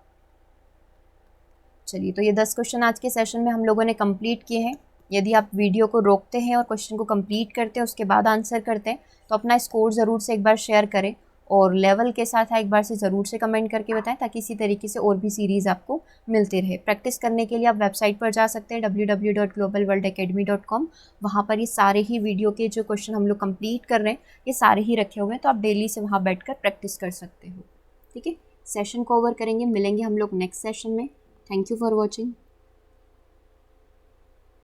चलिए, तो ये 10 क्वेश्चन आज के सेशन में हम लोगों ने कंप्लीट किए हैं। यदि आप वीडियो को रोकते हैं और क्वेश्चन को कंप्लीट करते हैं, उसके बाद आंसर करते हैं, तो अपना स्कोर ज़रूर से एक बार शेयर करें और लेवल के साथ एक बार से ज़रूर से कमेंट करके बताएं, ताकि इसी तरीके से और भी सीरीज़ आपको मिलती रहे। प्रैक्टिस करने के लिए आप वेबसाइट पर जा सकते हैं www.globalworldacademy.com। वहाँ पर ये सारे ही वीडियो के जो क्वेश्चन हम लोग कंप्लीट कर रहे हैं, ये सारे ही रखे हुए हैं, तो आप डेली से वहाँ बैठ कर प्रैक्टिस कर सकते हो, ठीक है। सेशन को ओवर करेंगे, मिलेंगे हम लोग नेक्स्ट सेशन में। Thank you for watching.